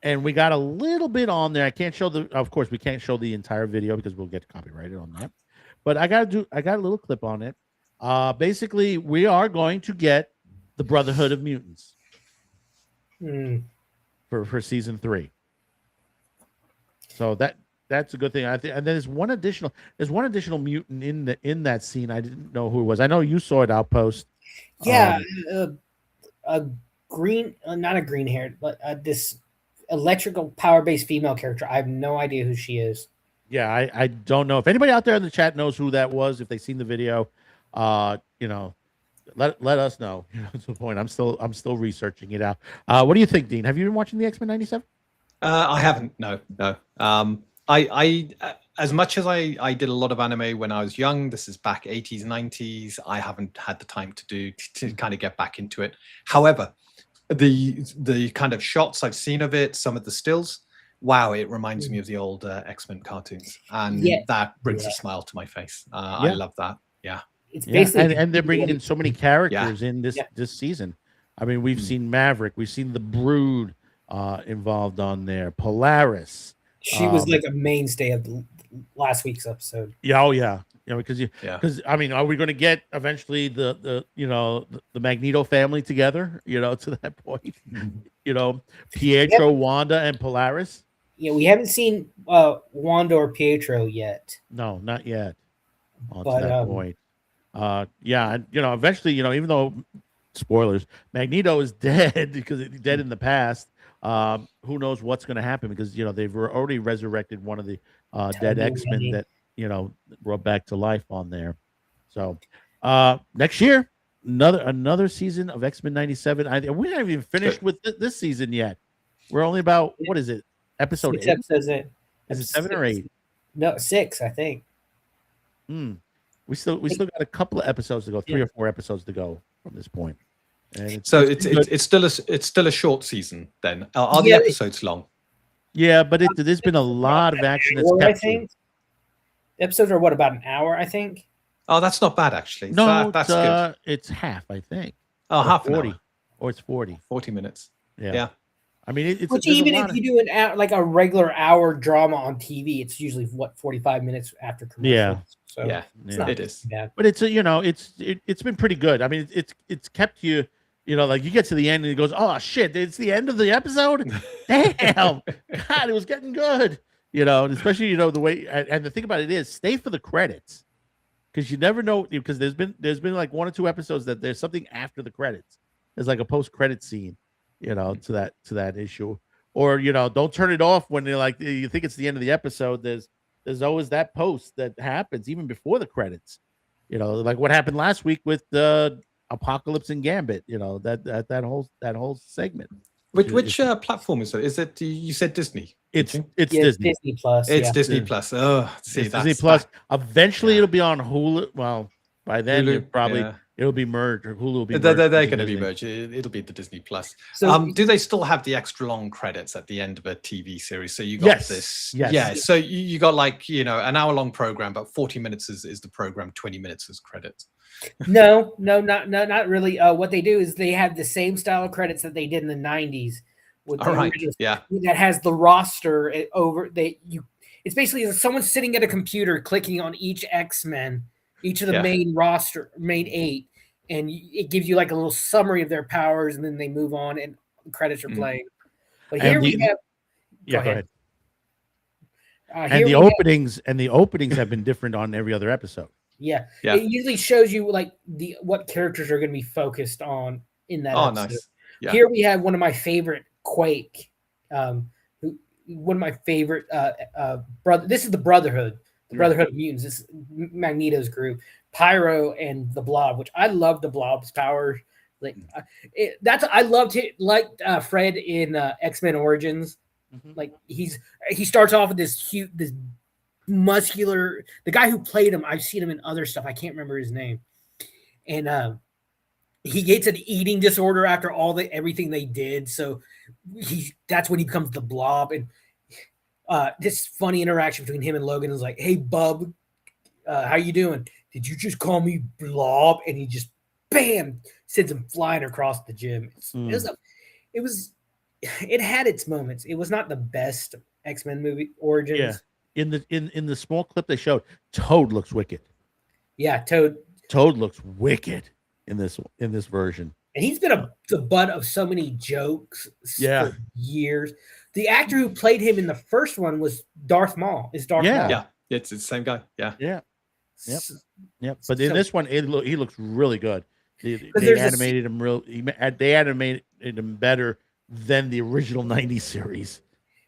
And we got a little bit on there. I can't show of course we can't show the entire video because we'll get copyrighted on that. But I got a little clip on it. Basically, we are going to get the Brotherhood of Mutants for season 3. So that's a good thing. I think, and then there's one additional mutant in that scene. I didn't know who it was. I know you saw it, Outpost. Yeah, a green, not a green haired, but this electrical power based female character. I have no idea who she is. Yeah, I don't know if anybody out there in the chat knows who that was. If they've seen the video, let us know. That's the point. I'm still researching it out. What do you think, Dean? Have you been watching the X-Men '97? I haven't. No. I as much as I did a lot of anime when I was young. This is back 80s, 90s. I haven't had the time to kind of get back into it. However, the kind of shots I've seen of it, some of the stills, wow, it reminds me of the old X-Men cartoons, and that brings a smile to my face. I love that. Yeah. It's basically and they're bringing in so many characters in this season. I mean, we've seen Maverick, we've seen the Brood involved on there. Polaris. She was like a mainstay of last week's episode. Yeah, because I mean, are we going to get eventually the Magneto family together? To that point, Pietro, Wanda, and Polaris. Yeah, we haven't seen Wanda or Pietro yet. No, not yet. To that point. And eventually, even though spoilers, Magneto is dead because he's dead in the past. Who knows what's going to happen, because they've already resurrected one of the dead X-Men that brought back to life on there. So next year, another season of X-Men '97. We haven't even finished with this season yet. We're only about, what is it, episode 8? Is it 7 or 8? No, 6, I think. We still got a couple of episodes to go, 3 or 4 episodes to go from this point. And it's still a short season then. Are the episodes long? Yeah, but there's been a lot of action that's kept. I think the episodes are about an hour, I think. Oh, that's not bad actually. No, that's good. It's half, I think. Oh, half 40, an hour. Or it's 40. 40 minutes. Yeah. I mean, it's which even if you do a regular hour drama on TV, it's usually 45 minutes after commercials. Yeah. So it is. But it's it's been pretty good. I mean, it's kept you. Like you get to the end and it goes, oh shit, it's the end of the episode. Damn, God, it was getting good. And especially the way, and the thing about it is, stay for the credits, because you never know, because there's been like 1 or 2 episodes that there's something after the credits. There's like a post-credit scene, to that issue, or don't turn it off when you think it's the end of the episode. There's always that post that happens even before the credits. Like what happened last week with the Apocalypse and Gambit. That whole segment. Which platform is it? Is it, you said Disney? It's Disney. Disney Plus. It's Disney Plus. Oh, see, that's Disney Plus. Eventually, it'll be on Hulu. Well, by then Hulu, it'll be merged, or Hulu will be. They're going to be merged. It'll be the Disney Plus. So, do they still have the extra long credits at the end of a TV series? So you got this. Yes. Yeah. So you got an hour long program, but 40 minutes is the program. 20 minutes is credits. No, not really. What they do is they have the same style of credits that they did in the 90s. That has the roster over. It's basically someone sitting at a computer clicking on each X-Men, each of the main roster, main 8, and it gives you like a little summary of their powers, and then they move on, and the credits are playing. But here we have. Go ahead. And the openings have been different on every other episode. Yeah. It usually shows you like what characters are going to be focused on in that episode. Nice. Yeah. Here we have one of my favorite Quake, one of my favorite brother. This is the Brotherhood, Brotherhood of Mutants. This is Magneto's group, Pyro and the Blob, which I love the Blob's power. I loved it, like Fred in X-Men Origins. Mm-hmm. Like he starts off with this muscular, the guy who played him, I've seen him in other stuff, I can't remember his name, and he gets an eating disorder after everything they did, so that's when he becomes the Blob. And this funny interaction between him and Logan is like, hey Bub, how you doing? Did you just call me Blob? And he just bam sends him flying across the gym. It had its moments. It was not the best X-Men movie Origins. In the small clip they showed, Toad looks wicked. Yeah, Toad looks wicked in this version. And he's been the butt of so many jokes for years. The actor who played him in the first one was Darth Maul. Maul. Yeah, it's the same guy. Yeah. Yep. But in this one, he looks really good. They animated him they animated him better than the original 90s series.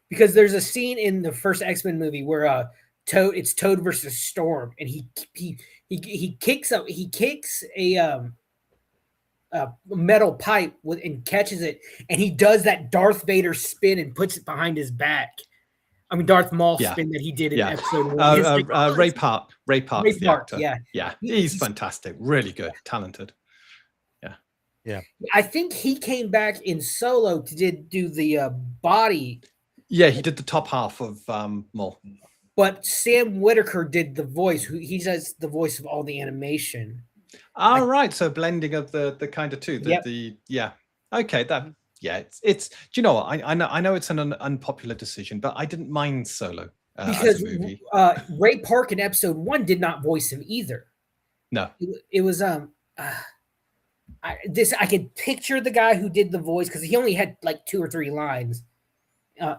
Because there's a scene in the first X-Men movie where it's Toad versus Storm, and he kicks a metal pipe and catches it, and he does that Darth Vader spin and puts it behind his back. I mean, Darth Maul spin that he did in episode 1. Ray Park. Ray Park, the actor. Yeah. He's fantastic. Really good, talented. Yeah. I think he came back in Solo to do the body. Yeah, he did the top half of Maul. But Sam Whitaker did the voice. He does the voice of all the animation. Right. So blending of the kind of two. Okay. It's. Do you know what? I know it's an unpopular decision, but I didn't mind Solo because as a movie. Ray Park in episode 1 did not voice him either. No, it was I could picture the guy who did the voice because he only had like 2 or 3 lines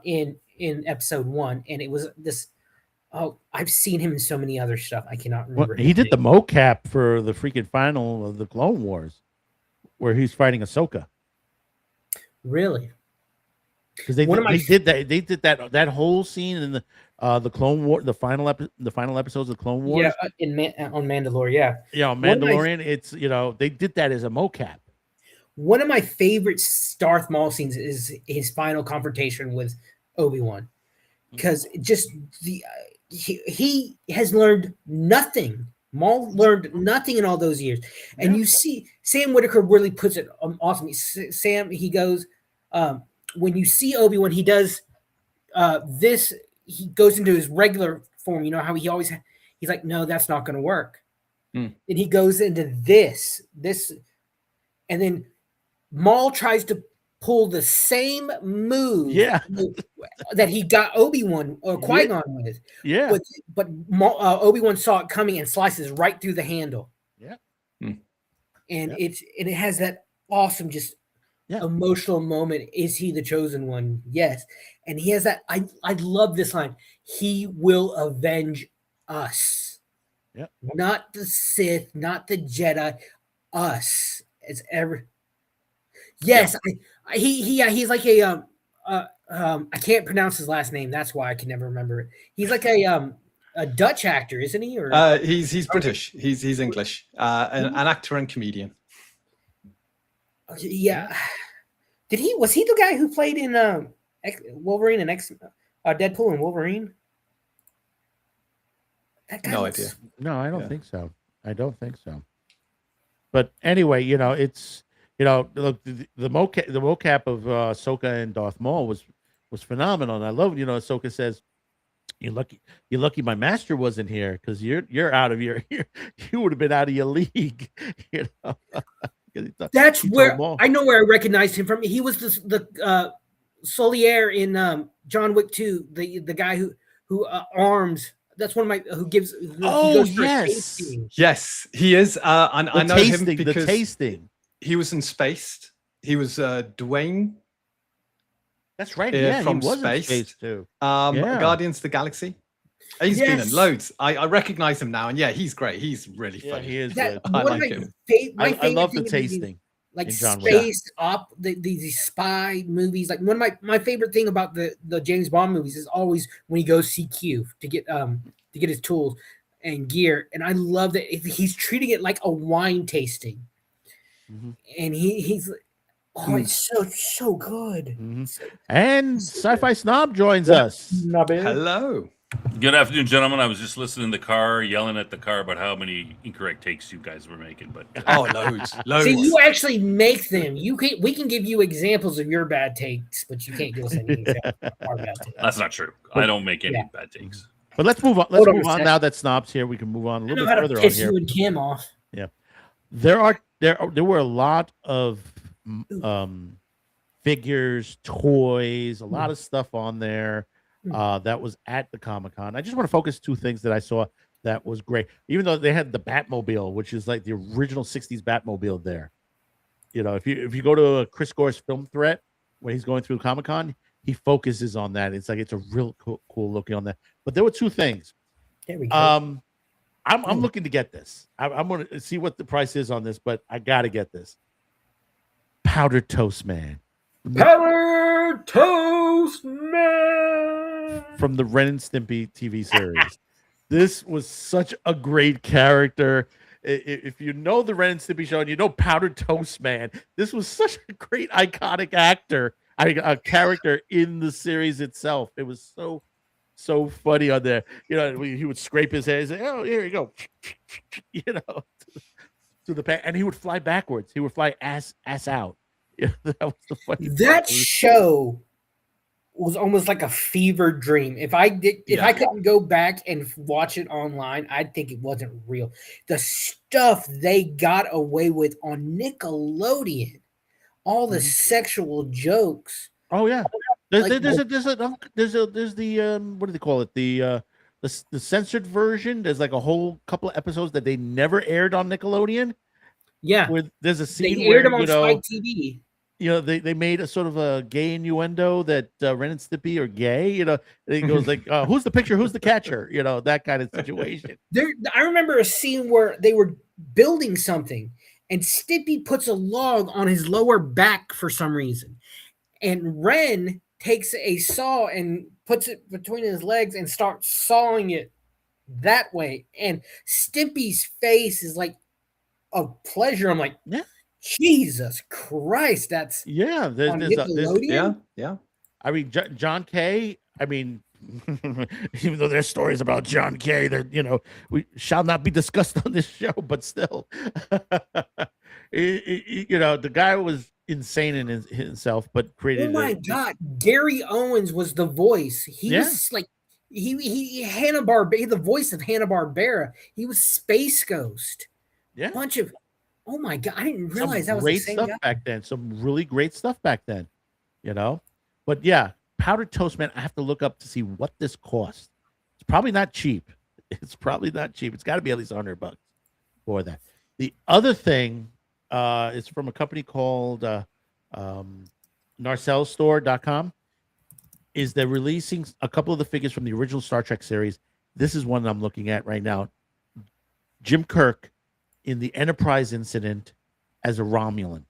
in episode 1, and it was this. Oh, I've seen him in so many other stuff. I cannot remember. He did the mocap for the freaking final of the Clone Wars, where he's fighting Ahsoka. Really? Because they did that whole scene in the Clone War, the final episodes of Clone Wars. Yeah, on Mandalore. Yeah, on Mandalorian. It's they did that as a mocap. One of my favorite Darth Maul scenes is his final confrontation with Obi-Wan, because just he has learned nothing. Maul learned nothing in all those years, and you see Sam Whitaker really puts it awesome. Sam, he goes, when you see Obi-Wan, he does this. He goes into his regular form. You know how he always he's like, no, that's not going to work, and he goes into this, and then Maul tries to pull the same move that he got Obi-Wan or Qui-Gon with. Yeah. But Obi-Wan saw it coming and slices right through the handle. Yeah. And it has that awesome emotional moment. Is he the chosen one? Yes. And he has that I love this line. He will avenge us. Yep. Not the Sith, not the Jedi, us. It's ever. Yes, he's like a I can't pronounce his last name. That's why I can never remember it. He's like a Dutch actor, isn't he? Or he's British. He's English. An actor and comedian. Yeah. Was he the guy who played in Wolverine and Deadpool and Wolverine? No idea. No, I don't think so. But anyway, it's. Look, the mocap of Ahsoka and Darth Maul was phenomenal, and I love. Ahsoka says, "You're lucky my master wasn't here, because you're out of you would have been out of your league." That's where I know where I recognized him from. He was the Solier in John Wick 2, the guy who arms. That's one of my who gives. Yes, he is. And I know him because the tasting. He was in Spaced. He was Dwayne. That's right. Yeah, from he was Space. In Space too. Guardians of the Galaxy. He's been in loads. I recognize him now, and he's great. He's really funny. He is good. I like him. I love the tasting. Like Space Op, these spy movies. Like one of my favorite thing about the James Bond movies is always when he goes CQ to get his tools and gear, and I love that he's treating it like a wine tasting. Mm-hmm. And he's it's so good. Mm-hmm. And Sci-Fi Snob joins us. Hello. Good afternoon, gentlemen. I was just listening in the car, yelling at the car about how many incorrect takes you guys were making. But loads. See, you actually make them. We can give you examples of your bad takes, but you can't give us any examples of our bad takes. That's not true. I don't make any bad takes. But let's move on. Let's move on now that Snob's here. We can move on a little bit further on here. You and Kim off. Yeah, there were a lot of figures, toys, a lot of stuff on there that was at the Comic-Con. I just want to focus 2 things that I saw that was great. Even though they had the Batmobile, which is like the original 60s Batmobile there. If you go to Chris Gore's Film Threat when he's going through Comic-Con, he focuses on that. It's like it's a real cool looking on that. But there were 2 things. There we go. I'm looking to get this. I'm going to see what the price is on this, but I got to get this. Powdered Toast Man. Powdered Toast Man from the Ren and Stimpy TV series. This was such a great character. If you know the Ren and Stimpy show and you know Powdered Toast Man, this was such a great iconic a character in the series itself. It was so funny on there. You know, he would scrape his head and say, "Oh, here you go," you know, to the pan, and he would fly backwards. He would fly ass out. Yeah, that was the funny. That show was almost like a fever dream. If I couldn't go back and watch it online, I'd think it wasn't real. The stuff they got away with on Nickelodeon, all the sexual jokes. Oh yeah, there's the what do they call it? The censored version. There's like a whole couple of episodes that they never aired on Nickelodeon. Yeah, where there's a scene they aired where them on Spike TV. You know, they made a sort of a gay innuendo that Ren and Stimpy are gay. You know, and it goes like, "Who's the picture? Who's the catcher?" You know, that kind of situation. I remember a scene where they were building something, and Stimpy puts a log on his lower back for some reason, and Ren takes a saw and puts it between his legs and starts sawing it that way. And Stimpy's face is like a pleasure. I'm like, yeah. Jesus Christ, that's yeah. There's Nickelodeon? Yeah. I mean, John Kay. I mean, even though there's stories about John Kay, that we shall not be discussed on this show, but still, the guy was insane in himself, but created. Oh my God, Gary Owens was the voice. He was like he Hanna-Barbera, the voice of Hanna-Barbera. He was Space Ghost. Yeah, bunch of. Oh my God, I didn't realize that was great the same stuff guy. back then. Some really great stuff back then, But yeah, Powdered Toast Man, I have to look up to see what this cost. It's probably not cheap. It's got to be at least $100 for that. The other thing is from a company called narcellstore.com. Is they're releasing a couple of the figures from the original Star Trek series. This is one I'm looking at right now. Jim Kirk in the Enterprise incident as a Romulan.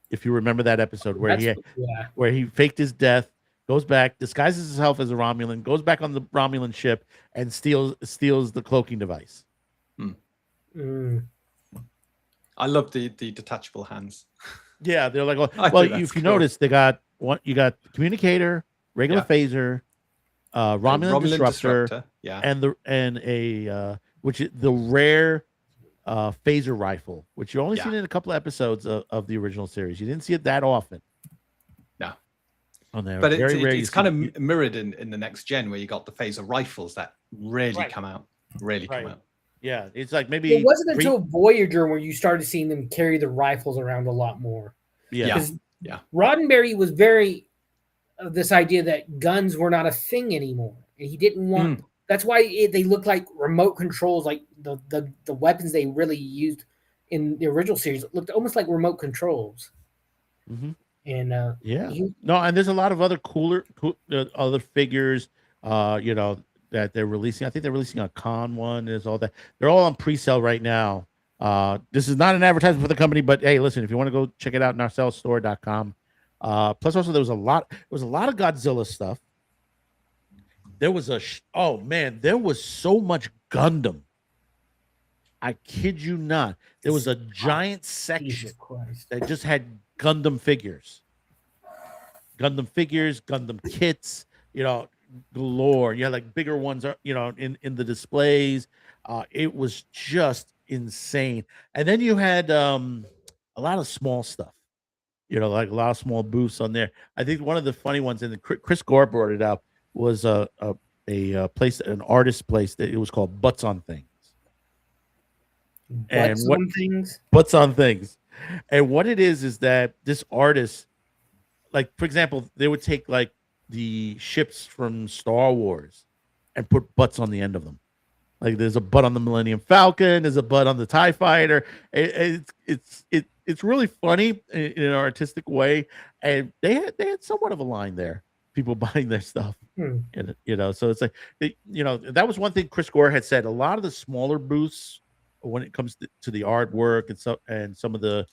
If you remember that episode where he faked his death, goes back, disguises himself as a Romulan, goes back on the Romulan ship, and steals the cloaking device. I love the detachable hands. Yeah, they're like, if you notice, they got you got communicator, regular phaser, Romulan disruptor, and a which is the rare phaser rifle, which you only seen in a couple of episodes of the original series. You didn't see it that often. No. On there. But it's kind of mirrored in the next gen where you got the phaser rifles that really come out. Come out. Yeah, it's like maybe it wasn't until Voyager where you started seeing them carry the rifles around a lot more. Yeah. Roddenberry was very of this idea that guns were not a thing anymore. And he didn't want that's why they look like remote controls, like the weapons they really used in the original series looked almost like remote controls. Mm-hmm. And and there's a lot of other other figures, that they're releasing. I think they're releasing a con one. There's all that. They're all on pre-sale right now. This is not an advertisement for the company, but hey, listen, if you want to go check it out, narcellstore.com. Plus, also there was a lot of Godzilla stuff. There was there was so much Gundam. I kid you not. There was a giant section that just had Gundam figures, Gundam kits, galore. You had like bigger ones, in the displays. It was just insane. And then you had a lot of small stuff, like a lot of small booths on there. I think one of the funny ones, and Chris Gore brought it up, was a place, an artist place that it was called Butts on Things. Butts on Things. And what it is that this artist, like, for example, they would take like the ships from Star Wars and put butts on the end of them. Like there's a butt on the Millennium Falcon, there's a butt on the TIE Fighter. It's really funny in an artistic way. And they had somewhat of a line there. people buying their stuff. Hmm. And so it's like that was one thing Chris Gore had said. A lot of the smaller booths, when it comes to the artwork and some of the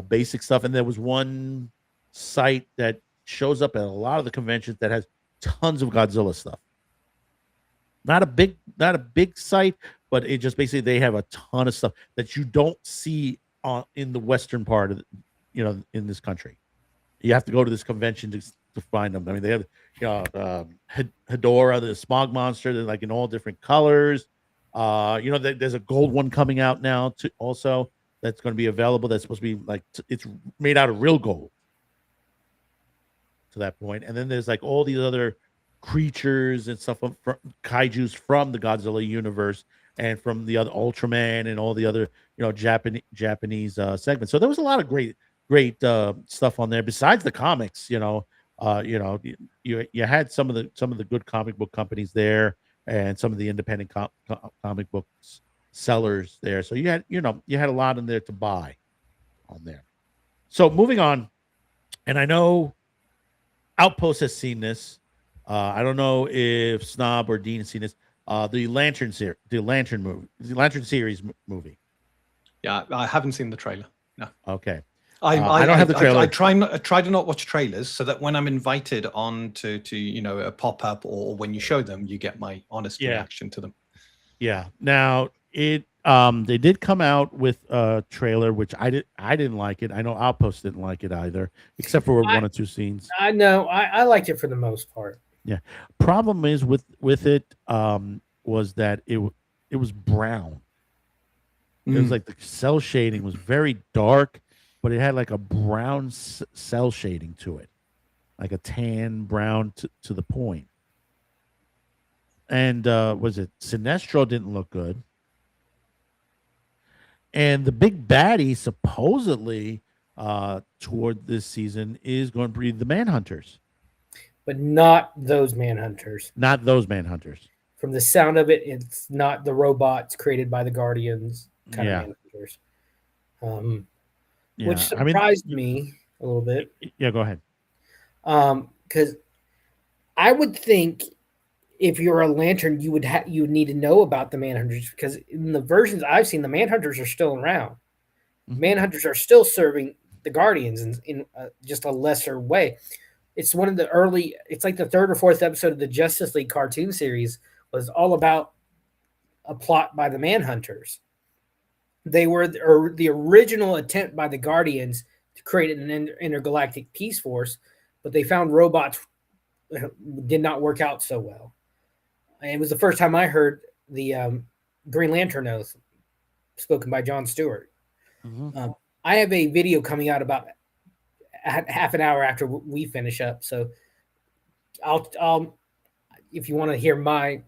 basic stuff, and there was one site that shows up at a lot of the conventions that has tons of Godzilla stuff. Not a big site, but it just basically they have a ton of stuff that you don't see in the western part of in this country. You have to go to this convention to find them. I mean, they have Hedorah, the smog monster. They're like in all different colors. There's a gold one coming out now also that's going to be available. That's supposed to be like it's made out of real gold. To that point, and then there's like all these other creatures and stuff from kaijus from the Godzilla universe and from the other Ultraman and all the other Japanese segments. So there was a lot of great stuff on there besides the comics. You had some of the good comic book companies there and some of the independent comic books sellers there. So you had a lot in there to buy on there. So moving on, and I know Outpost has seen this. I don't know if Snob or Dean has seen this. The Lantern series movie. Yeah, I haven't seen the trailer. No. Okay. I don't have the trailer. I try to not watch trailers so that when I'm invited on to a pop up or when you show them, you get my honest reaction to them. Yeah. Now they did come out with a trailer, which I didn't like it. I know Outpost didn't like it either, except for one or two scenes. I know I liked it for the most part. Yeah. Problem is with it was that it was brown. It was like the cell shading was very dark, but it had like a brown cell shading to it, like a tan brown to the point. And was it Sinestro didn't look good. And the big baddie supposedly toward this season is going to be the Manhunters. But not those Manhunters. Not those Manhunters. From the sound of it, it's not the robots created by the Guardians kind of Manhunters. Which surprised me a little bit. Yeah, go ahead. Because I would think if you're a Lantern, you would need to know about the Manhunters, because in the versions I've seen, the Manhunters are still around. Mm-hmm. Manhunters are still serving the Guardians in just a lesser way. It's one of the early. It's like the third or fourth episode of the Justice League cartoon series was all about a plot by the Manhunters. They were the original attempt by the Guardians to create an intergalactic peace force, but they found robots did not work out so well. And it was the first time I heard the Green Lantern oath spoken by Jon Stewart. Mm-hmm. I have a video coming out about half an hour after we finish up, so I'll if you want to hear my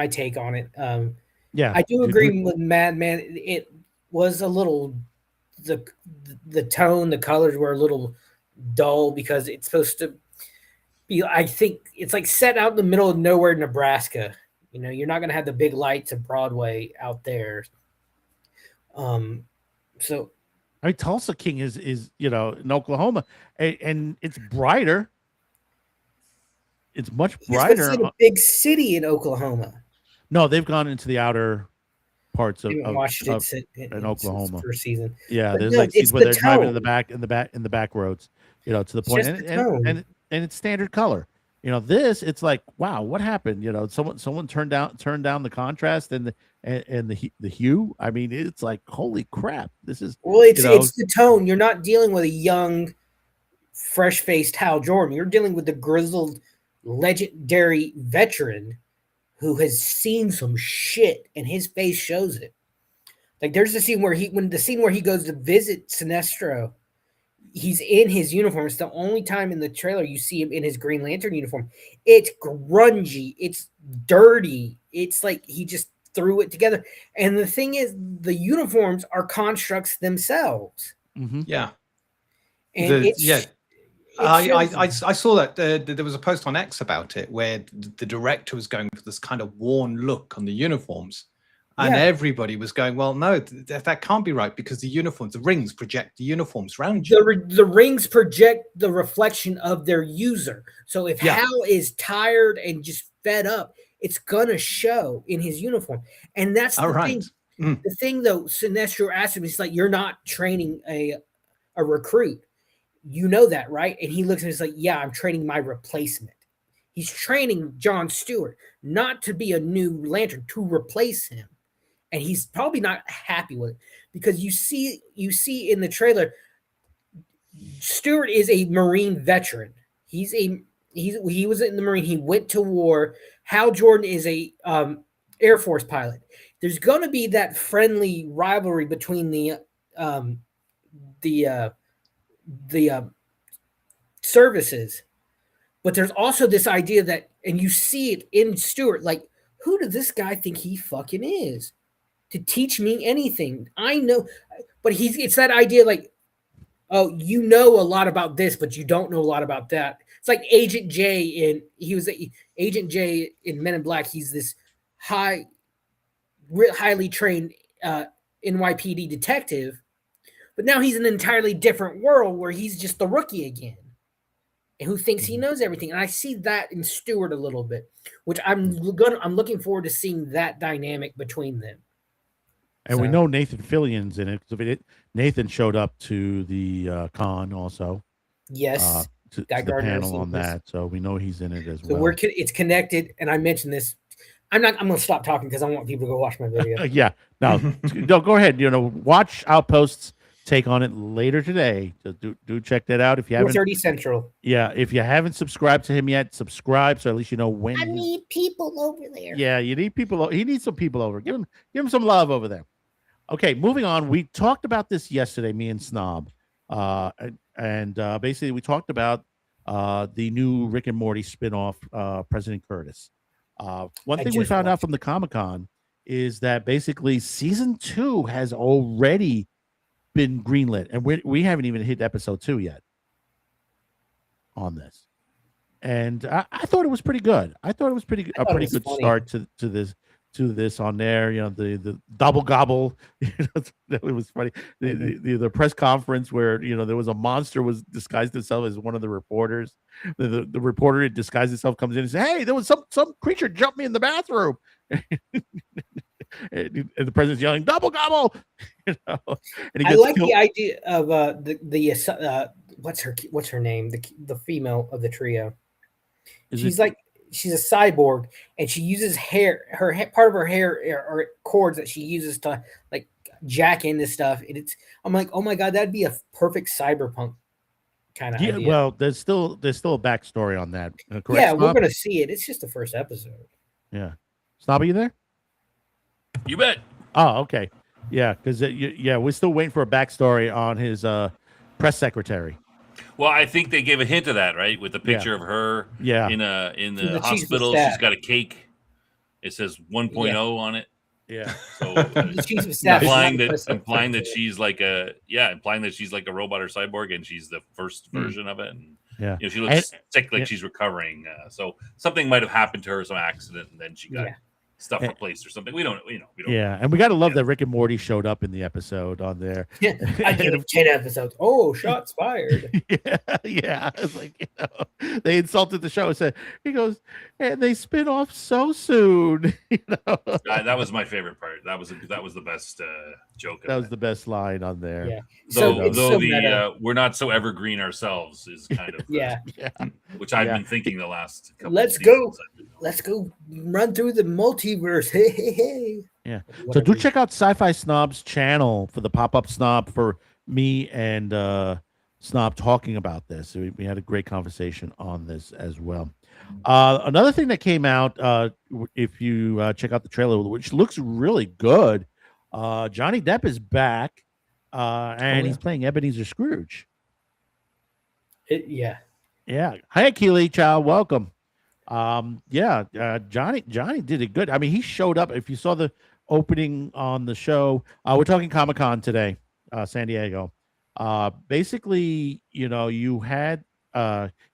take on it. I do agree with Madman. It was a little the tone, the colors were a little dull because it's supposed to be. I think it's like set out in the middle of nowhere, Nebraska. You're not going to have the big lights of Broadway out there. So. I mean, Tulsa King is in Oklahoma, and it's brighter. It's much brighter. It's a big city in Oklahoma. No, they've gone into the outer parts of Oklahoma first season. Yeah, there's like scenes where they're driving in the back roads, to the point, and it's standard color. It's like, wow, what happened? Someone turned down the contrast and the hue. I mean, it's like, holy crap, this is it's the tone. You're not dealing with a young, fresh-faced Hal Jordan. You're dealing with the grizzled, legendary veteran who has seen some shit, and his face shows it. Like there's the scene where he goes to visit Sinestro. He's in his uniform. It's the only time in the trailer you see him in his Green Lantern uniform. It's grungy. It's dirty. It's like he just threw it together. And the thing is, the uniforms are constructs themselves. Mm-hmm. Yeah. And I saw that there was a post on X about it where the director was going for this kind of worn look on the uniforms. And everybody was going, well, no, that can't be right because the uniforms, the rings project the uniforms around you. The rings project the reflection of their user. So if Hal is tired and just fed up, it's gonna show in his uniform. And that's the thing. The thing though, Sinestro asked him, he's like, you're not training a recruit. You know that, right? And he looks at him, he's like, yeah, I'm training my replacement. He's training John Stewart not to be a new Lantern, to replace him. And he's probably not happy with it because you see in the trailer, Stewart is a Marine veteran. He was in the Marine. He went to war. Hal Jordan is a Air Force pilot. There's going to be that friendly rivalry between the services, but there's also this idea that, and you see it in Stewart, like, who does this guy think he fucking is? To teach me anything. I know, but it's that idea like, oh, you know a lot about this, but you don't know a lot about that. It's like Agent J Agent J in Men in Black. He's this highly trained NYPD detective, but now he's in an entirely different world where he's just the rookie again, and who thinks he knows everything. And I see that in Stewart a little bit, which I'm looking forward to seeing that dynamic between them. And we know Nathan Fillion's in it because Nathan showed up to the con also. Yes, to the panel on that, so we know he's in it as well. So it's connected, and I mentioned this. I'm going to stop talking because I want people to go watch my video. Yeah, no, go ahead. Watch Outpost's take on it later today. So do check that out if you haven't. 4:30 Central. Yeah, if you haven't subscribed to him yet, subscribe so at least you know when. I need people over there. Yeah, you need people. He needs some people over. Give him some love over there. Okay, moving on. We talked about this yesterday, me and Snob, and basically we talked about the new Rick and Morty spinoff, President Curtis. One thing we found out from the Comic-Con is that basically season 2 has already been greenlit, and we haven't even hit episode 2 yet on this. And I thought it was pretty good. I thought it was a pretty good start to this on there. The double gobble. That was funny. The press conference where there was a monster was disguised itself as one of the reporters. The reporter disguised himself comes in and says, "Hey, there was some creature jumped me in the bathroom." And the president's yelling, "Double gobble!" And I like the idea of what's her name? The female of the trio. She's a cyborg, and she uses part of her hair or cords that she uses to like jack into stuff. And I'm like, oh my god, that'd be a perfect cyberpunk kind of idea. Well, there's still a backstory on that. Correct, yeah, Snob? we're gonna see it. It's just the first episode. Yeah, Snob, are you there? You bet. Oh, okay. Yeah, because we're still waiting for a backstory on his press secretary. Well, I think they gave a hint of that, right? With the picture of her in the hospital. She's got a cake. It says 1.0 on it. Yeah. So implying that she's like a robot or cyborg, and she's the first version of it. And she looks sick, like she's recovering. So something might have happened to her, some accident, and then she got stuff replaced or something. We don't. Yeah, and we got to love that Rick and Morty showed up in the episode on there. Yeah, I gave him 10 episodes. Oh, shots fired. Yeah. It's like they insulted the show and said he goes, and they spin off so soon. That was my favorite part. That was the best joke. That was the best line on there. Yeah. Though we're not so evergreen ourselves is kind of which I've been thinking the last couple. Let's go run through the multiverse. Hey. Yeah. So do check out Sci-Fi Snob's channel for the pop-up Snob, for me and Snob talking about this. We had a great conversation on this as well. Another thing that came out, if you check out the trailer, which looks really good, Johnny Depp is back, and he's playing Ebenezer Scrooge. Yeah. Hi, Keely. Ciao. Welcome. Johnny did it good. I mean, he showed up. If you saw the opening on the show, we're talking Comic-Con today, San Diego. Basically, you had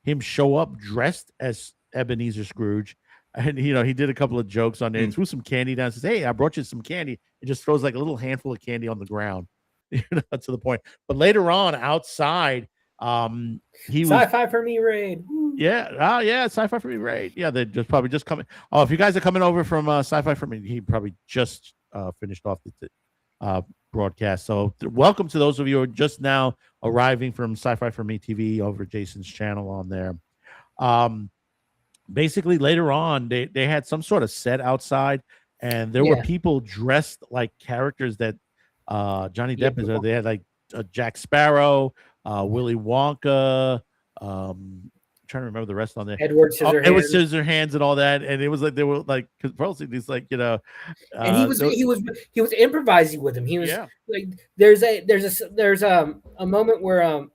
him show up dressed as Ebenezer Scrooge, And he did a couple of jokes on there. Threw some candy down. Says, "Hey, I brought you some candy." It just throws like a little handful of candy on the ground, to the point. But later on, outside, he was Sci-fi for me raid. yeah, sci-fi for me raid. Yeah, they're just coming. Oh, if you guys are coming over from sci-fi for me, he probably just finished off the broadcast. So welcome to those of you who are just now arriving from Sci-Fi for Me TV over Jason's channel on there. Basically later on they had some sort of set outside, and there were people dressed like characters that Johnny Depp is. They had like Jack Sparrow, Willy Wonka, trying to remember the rest on there. Edward Scissorhands and all that, and it was like they were like convulsing these like and he was improvising with him. He was like there's a moment where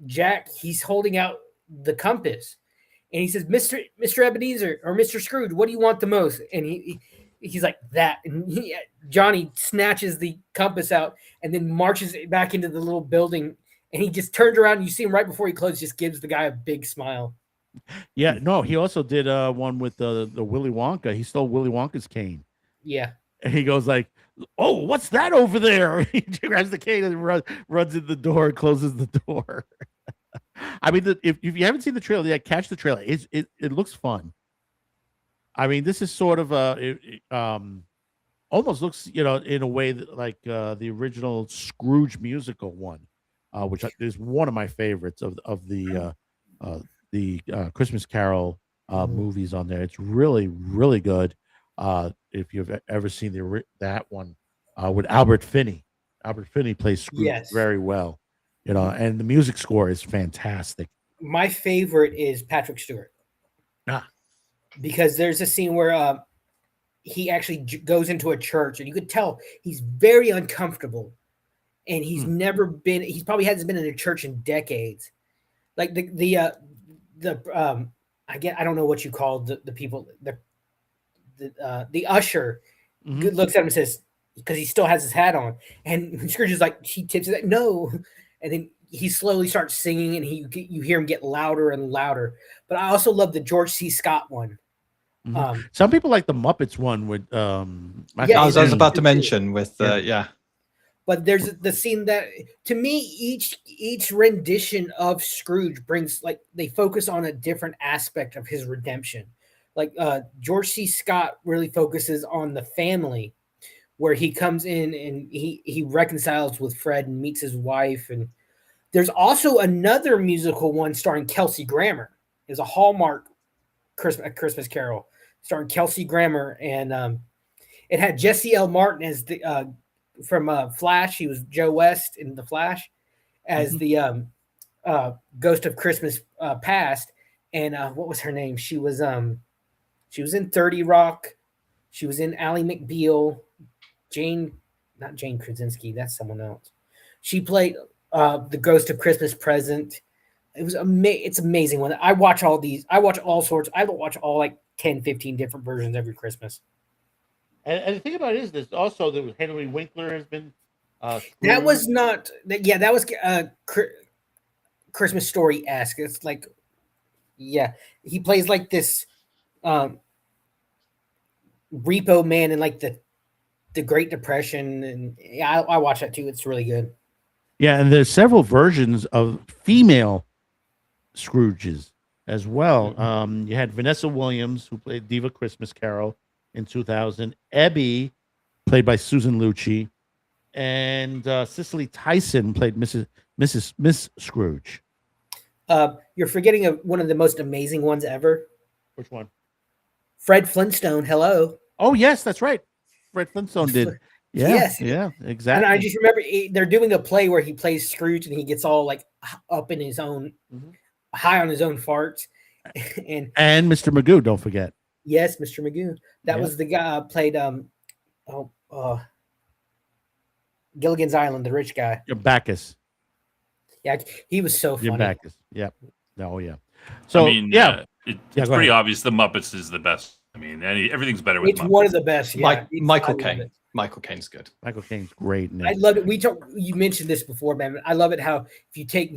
Jack, he's holding out the compass, and he says, Mr. Ebenezer or Mr. Scrooge, what do you want the most? And he's like that, and Johnny snatches the compass out and then marches it back into the little building, and he just turns around and you see him right before he closes, just gives the guy a big smile. Yeah, no, he also did one with the Willy Wonka. He stole Willy Wonka's cane. Yeah. And he goes like, "Oh, what's that over there?" He grabs the cane and runs in the door and closes the door. I mean, if you haven't seen the trailer yet, catch the trailer. It looks fun. I mean, this is sort of almost looks, in a way that like the original Scrooge musical one, which is one of my favorites of the Christmas Carol movies on there. It's really, really good. If you've ever seen that one with Albert Finney. Albert Finney plays Scrooge very well, and the music score is fantastic. My favorite is Patrick Stewart. Because there's a scene where he actually goes into a church, and you could tell he's very uncomfortable, and he's he probably hasn't been in a church in decades. Like I don't know what you call the people, the usher looks at him and says, because he still has his hat on, and Scrooge is like, he tips it like, no, and then he slowly starts singing, and you hear him get louder and louder. But I also love the George C. Scott one. Some people like the Muppets one with I was about to mention with But there's the scene that, to me, each rendition of Scrooge brings, like, they focus on a different aspect of his redemption. Like George C. Scott really focuses on the family, where he comes in and he reconciles with Fred and meets his wife. And there's also another musical one starring Kelsey Grammer. It's a Hallmark Christmas Carol starring Kelsey Grammer, and it had Jesse L. Martin as the from Flash. He was Joe West in The Flash as the Ghost of Christmas Past. And what was her name? She was in 30 Rock. She was in Ally McBeal. Not Jane Krasinski. That's someone else. She played the Ghost of Christmas Present. It was it's amazing. When I watch all these, I watch all sorts. I watch all like 10, 15 different versions every Christmas. And the thing about it is this also that Henry Winkler has been. That was not. That was Christmas Story-esque. It's like, he plays like this repo man in like the Great Depression, and I watch that too. It's really good. Yeah, and there's several versions of female Scrooges as well. You had Vanessa Williams, who played Diva Christmas Carol in 2000. Ebby, played by Susan Lucci, and Cicely Tyson played Miss Scrooge. You're forgetting one of the most amazing ones ever. Which one? Fred Flintstone. Hello. Oh yes, that's right. Fred Flintstone did. Yeah, yes. Yeah, exactly. And I just remember they're doing a play where he plays Scrooge, and he gets all like up in his own, high on his own farts. and Mr. Magoo, don't forget. Yes, Mr. Magoo. That was the guy played Gilligan's Island, the rich guy. Your Bacchus. Yeah, he was so funny. Your Bacchus. Yep. Oh yeah. So it's pretty obvious the Muppets is the best. I mean, everything's better with It's Muppets. one of the best. Yeah. Michael Caine. Michael Caine's good. Michael Caine's great. I love it. You mentioned this before, man. I love it how if you take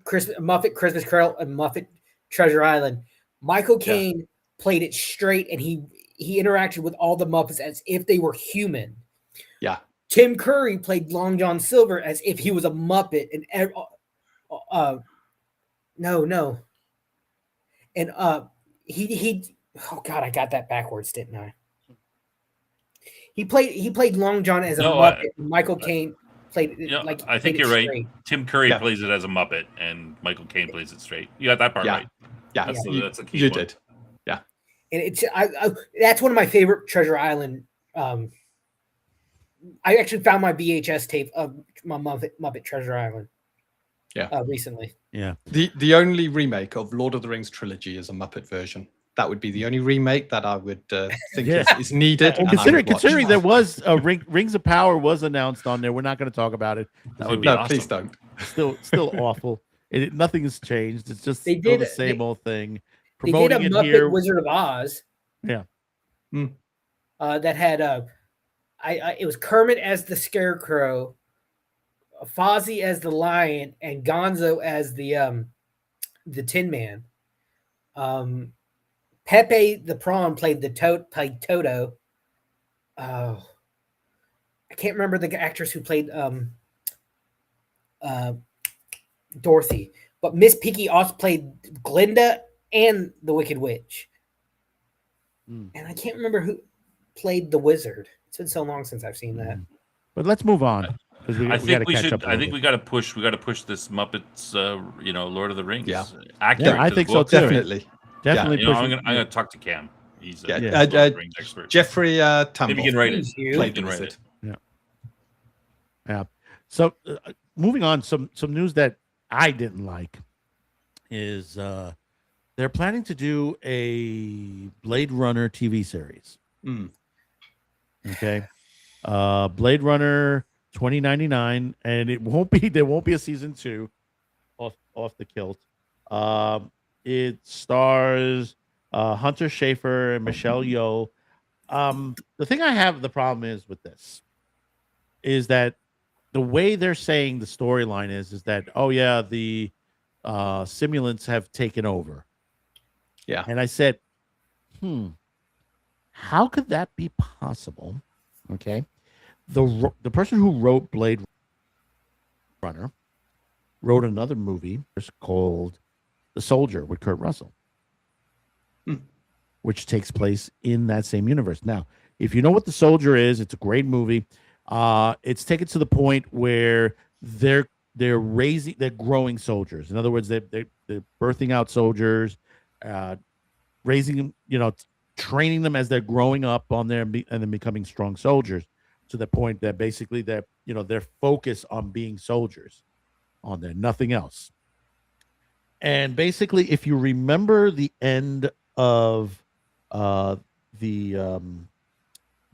Muppet Christmas Carol and Muppet Treasure Island, Michael Caine played it straight, and he interacted with all the Muppets as if they were human. Yeah. Tim Curry played Long John Silver as if he was a Muppet, and no, and he oh god, I got that backwards, didn't I? He played Long John as a Muppet. Michael Caine played like. I think you're right. Tim Curry plays it as a Muppet, and Michael Caine plays it straight. You got that part right. Yeah, that's a key. You one. did. Yeah, and it's that's one of my favorite Treasure Island. I actually found my VHS tape of my Muppet Treasure Island. Yeah, recently. Yeah. The only remake of Lord of the Rings trilogy is a Muppet version. That would be the only remake that I would think is needed. Well, considering there was a Rings of Power was announced on there, we're not going to talk about it. That would be awesome. Please don't. Still awful. Nothing has changed. It's just still the same old thing. They did a Muppet Wizard of Oz. Yeah. That had it was Kermit as the Scarecrow, Fozzie as the Lion, and Gonzo as the Tin Man. Pepe the Prawn played Toto. I can't remember the actress who played Dorothy, but Miss Piggy also played Glinda and the Wicked Witch. And I can't remember who played the Wizard. It's been so long since I've seen that. But let's move on. I think we should. I think we got to push. We got to push this Muppets. Lord of the Rings. Yeah, accurate. Yeah, I think so too. Definitely. Definitely. Yeah. I'm gonna talk to Cam. He's a Lord of the Rings expert. Jeffrey Tambor. Maybe you can write it. Played the write Wizard. it. Yeah. So moving on, some news that I didn't like is they're planning to do a Blade Runner TV series. Okay. Blade Runner 2099, and there won't be a season 2 off the kilt. It stars Hunter Schafer and Michelle Yeoh. The thing I have the problem is with this is that the way they're saying the storyline is that the simulants have taken over. Yeah. And I said, how could that be possible? Okay. The person who wrote Blade Runner wrote another movie called The Soldier with Kurt Russell, which takes place in that same universe. Now, if you know what The Soldier is, it's a great movie. It's taken to the point where they're growing soldiers. In other words, they're birthing out soldiers, raising them, training them as they're growing up on there and then becoming strong soldiers, to the point that basically they're focused on being soldiers on there, nothing else. And basically, if you remember the end of the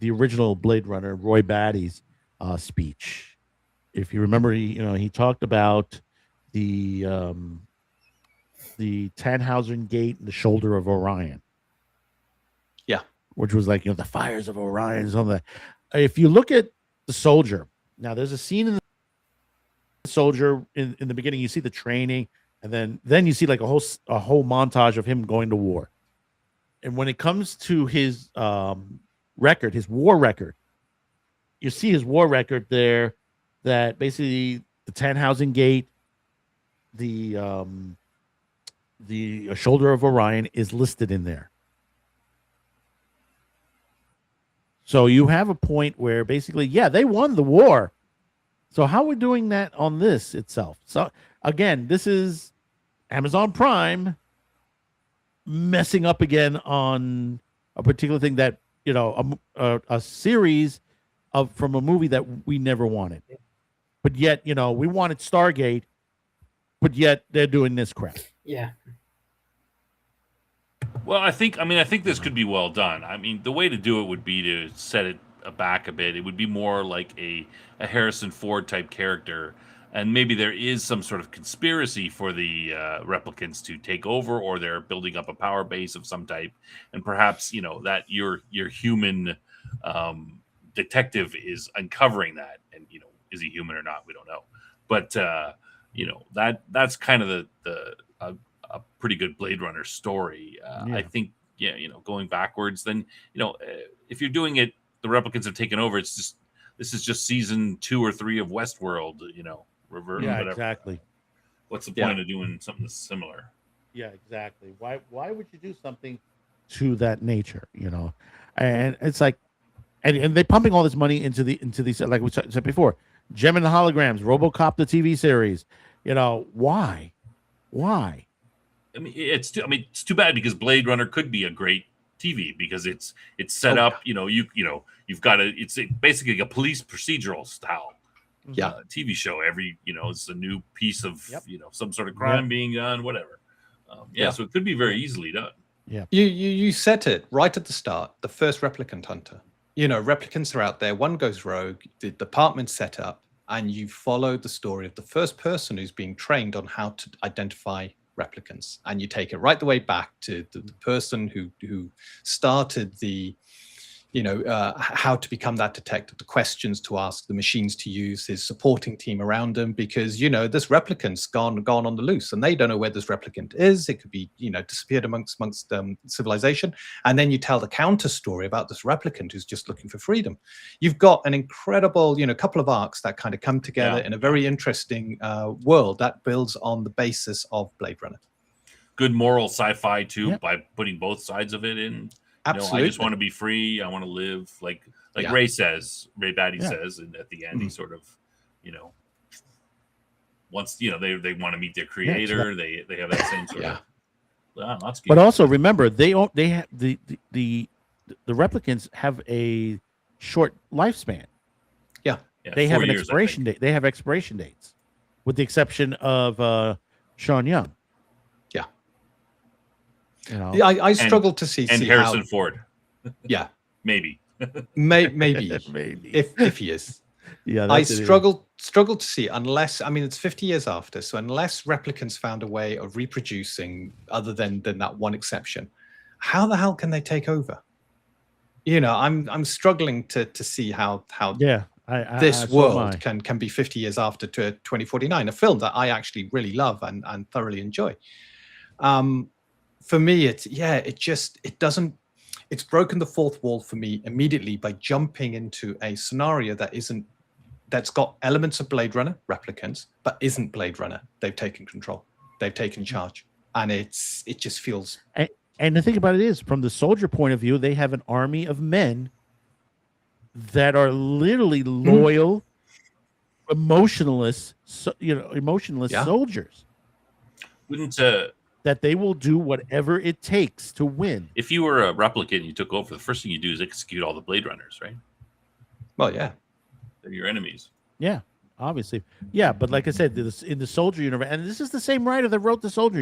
original Blade Runner, Roy Batty's speech, if you remember, he talked about the Tannhausen Gate and the Shoulder of Orion. Yeah, which was like the fires of Orion and something like that. If you look at The Soldier, now there's a scene in The Soldier in the beginning. You see the training, and then you see like a whole montage of him going to war. And when it comes to his record, his war record, you see his war record there. That basically the Tannhausen Gate, the Shoulder of Orion is listed in there. So you have a point where basically, they won the war. So how are we doing that on this itself? So again, this is Amazon Prime messing up again on a particular thing that, a series from a movie that we never wanted. But yet, we wanted Stargate, but yet they're doing this crap. Yeah. Well, I think this could be well done. I mean, the way to do it would be to set it back a bit. It would be more like a Harrison Ford type character, and maybe there is some sort of conspiracy for the replicants to take over, or they're building up a power base of some type, and perhaps that your human detective is uncovering that, and is he human or not? We don't know, but that's kind of a pretty good Blade Runner story. I think yeah, going backwards, then if you're doing it, the replicants have taken over. It's just this is just season 2 or 3 of Westworld. Revert. Yeah, whatever. Exactly. What's the point of doing something similar? Yeah, exactly. Why would you do something to that nature? And it's like, and they're pumping all this money into these, like we said before, Gem and the Holograms, RoboCop the TV series. Why? I mean, it's too bad, because Blade Runner could be a great TV, because it's set up. You've got it's basically a police procedural style. TV show. It's a new piece of some sort of crime being done, whatever. So it could be very easily done. Yeah, you said it right at the start. The first replicant hunter. Replicants are out there. One goes rogue. The department's set up, and you follow the story of the first person who's being trained on how to identify replicants, and you take it right the way back to the person who started the how to become that detective, the questions to ask, the machines to use, his supporting team around him, because this replicant's gone on the loose, and they don't know where this replicant is. It could be disappeared amongst civilization, and then you tell the counter story about this replicant who's just looking for freedom. You've got an incredible couple of arcs that kind of come together in a very interesting world that builds on the basis of Blade Runner. Good moral sci-fi too, by putting both sides of it in. Absolutely. I just want to be free. I want to live like Ray Batty says, and at the end he sort of, once they want to meet their creator, they have that same sort of. That's good. But also remember, they have the replicants have a short lifespan. They have an expiration date. They have expiration dates, with the exception of Sean Young. I struggle to see Harrison Ford. Yeah, maybe, maybe, if he is. Yeah, I struggle to see, unless it's 50 years after. So unless replicants found a way of reproducing, other than that one exception, how the hell can they take over? I'm struggling to see how this world can be 50 years after to 2049, a film that I actually really love and thoroughly enjoy. For me, it's broken the fourth wall for me immediately by jumping into a scenario that's got elements of Blade Runner, replicants, but isn't Blade Runner. They've taken control. They've taken charge. And it just feels. And the thing about it is, from the soldier point of view, they have an army of men that are literally loyal, emotionless soldiers. Wouldn't that they will do whatever it takes to win. If you were a replicant and you took over, the first thing you do is execute all the Blade Runners, right? Well, yeah. They're your enemies. Yeah, obviously. Yeah, but like I said, in the soldier universe, and this is the same writer that wrote the soldier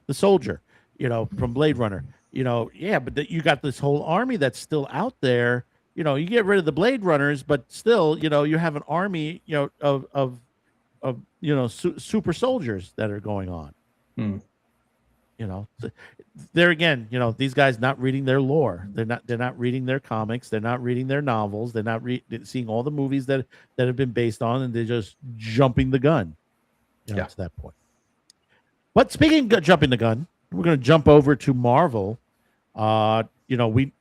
from Blade Runner. But you got this whole army that's still out there. You get rid of the Blade Runners, but still, you have an army, of super soldiers that are going on. There again, these guys not reading their lore. They're not reading their comics. They're not reading their novels. They're not seeing all the movies that have been based on, and they're just jumping the gun. To that point. But speaking of jumping the gun, we're going to jump over to Marvel. We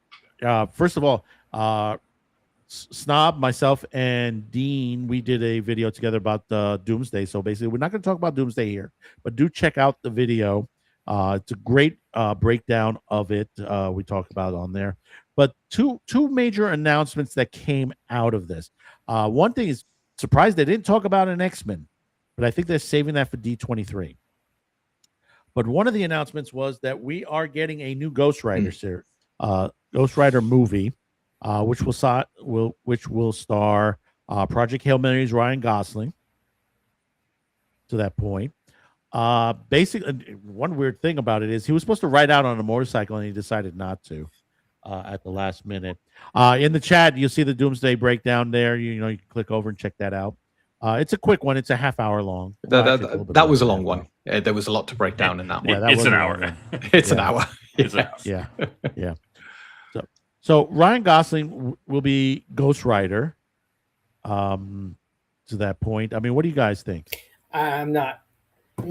first of all, Snob, myself, and Dean, we did a video together about Doomsday. So basically, we're not going to talk about Doomsday here, but do check out the video. It's a great breakdown of it. We talk about it on there. But two major announcements that came out of this. One thing is, surprised they didn't talk about an X-Men, but I think they're saving that for D23. But one of the announcements was that we are getting a new Ghost Rider series, Ghost Rider movie, which will star Project Hail Mary's Ryan Gosling. To that point, basically, one weird thing about it is he was supposed to ride out on a motorcycle and he decided not to at the last minute. In the chat, you'll see the Doomsday breakdown there. You can click over and check that out. It's a quick one. It's a half hour long. That was a long one. There was a lot to break down in that one. Yeah, it's an hour. It's an hour. It's an hour. Yeah. So Ryan Gosling will be Ghost Rider. To that point, I mean, what do you guys think? I'm not. I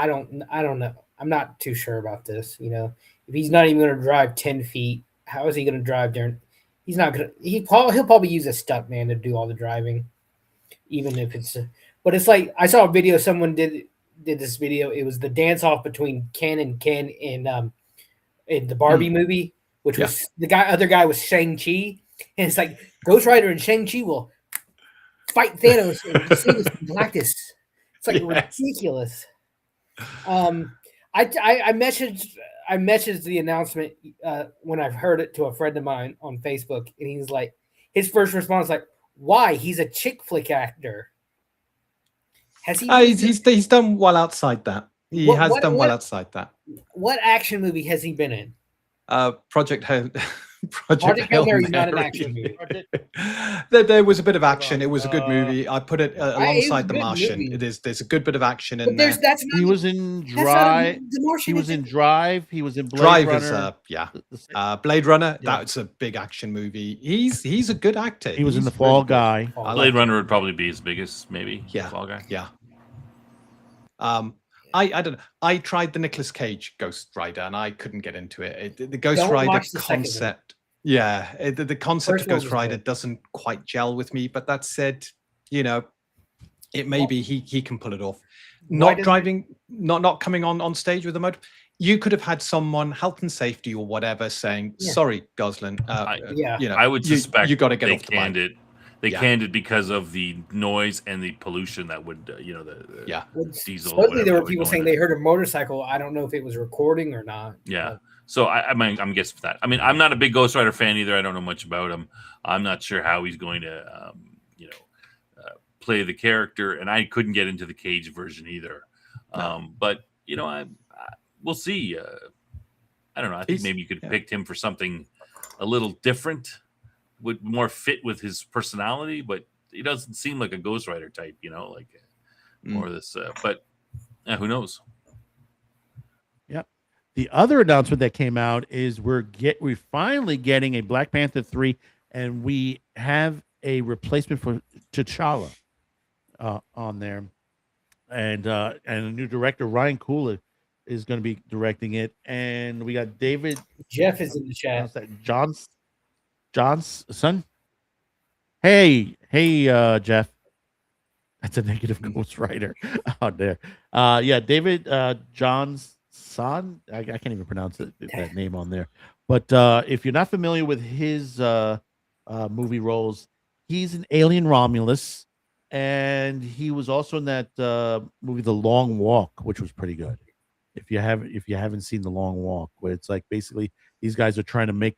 don't know. I'm not too sure about this. You know, if he's not even going to drive 10 feet, how is he going to drive there? He's not going to. He'll probably use a stunt man to do all the driving, even if it's. But it's like I saw a video. Someone did this video. It was the dance off between Ken in the Barbie movie, which was other guy was Shang-Chi, and it's like Ghost Rider and Shang-Chi will fight Thanos and save us from Galactus. It's like ridiculous. I messaged the announcement when I heard it to a friend of mine on Facebook, and he's like, his first response was like, "Why? He's a chick flick actor." Has he? He's done well outside that. He has done well outside that. What action movie has he been in? Project Hail Mary is not an action movie. There was a bit of action. It was a good movie. I put it alongside The Martian. There's a good bit of action in there. He was in Drive. He was in Drive. He was in Blade Runner. Blade Runner. That's a big action movie. He's a good actor. He was in The Fall Guy. Blade Runner would probably be his biggest, maybe. Yeah. Fall Guy. Yeah. I don't know. I tried the Nicolas Cage Ghost Rider and I couldn't get into it. The Ghost Rider concept. Yeah, the concept of Ghost Rider doesn't quite gel with me. But that said, you know, it may be he can pull it off. Not driving, not coming on stage with a motor. You could have had someone, health and safety or whatever, saying, "Sorry, Gosling, you know, I would suspect you got to get they off the canned bike." it. They canned it because of the noise and the pollution that would, the diesel. Supposedly there were people saying they heard a motorcycle. I don't know if it was recording or not. Yeah. So I'm guessing that. I mean, I'm not a big Ghost Rider fan either. I don't know much about him. I'm not sure how he's going to, play the character, and I couldn't get into the Cage version either. But we'll see. I don't know. I think maybe you could have picked him for something a little different. Would more fit with his personality, but he doesn't seem like a Ghost Rider type, more of this. But who knows? Yep. The other announcement that came out is we're finally getting a Black Panther 3, and we have a replacement for T'Challa on there, and a new director, Ryan Coogler, is going to be directing it, and we got David. Jeff is in the chat. John's son. Hey, Jeff. That's a negative Ghost Rider out there. David John's son. I can't even pronounce that name on there. But if you're not familiar with his movie roles, he's an alien Romulus, and he was also in that movie The Long Walk, which was pretty good. If you haven't seen The Long Walk, where it's like basically these guys are trying to make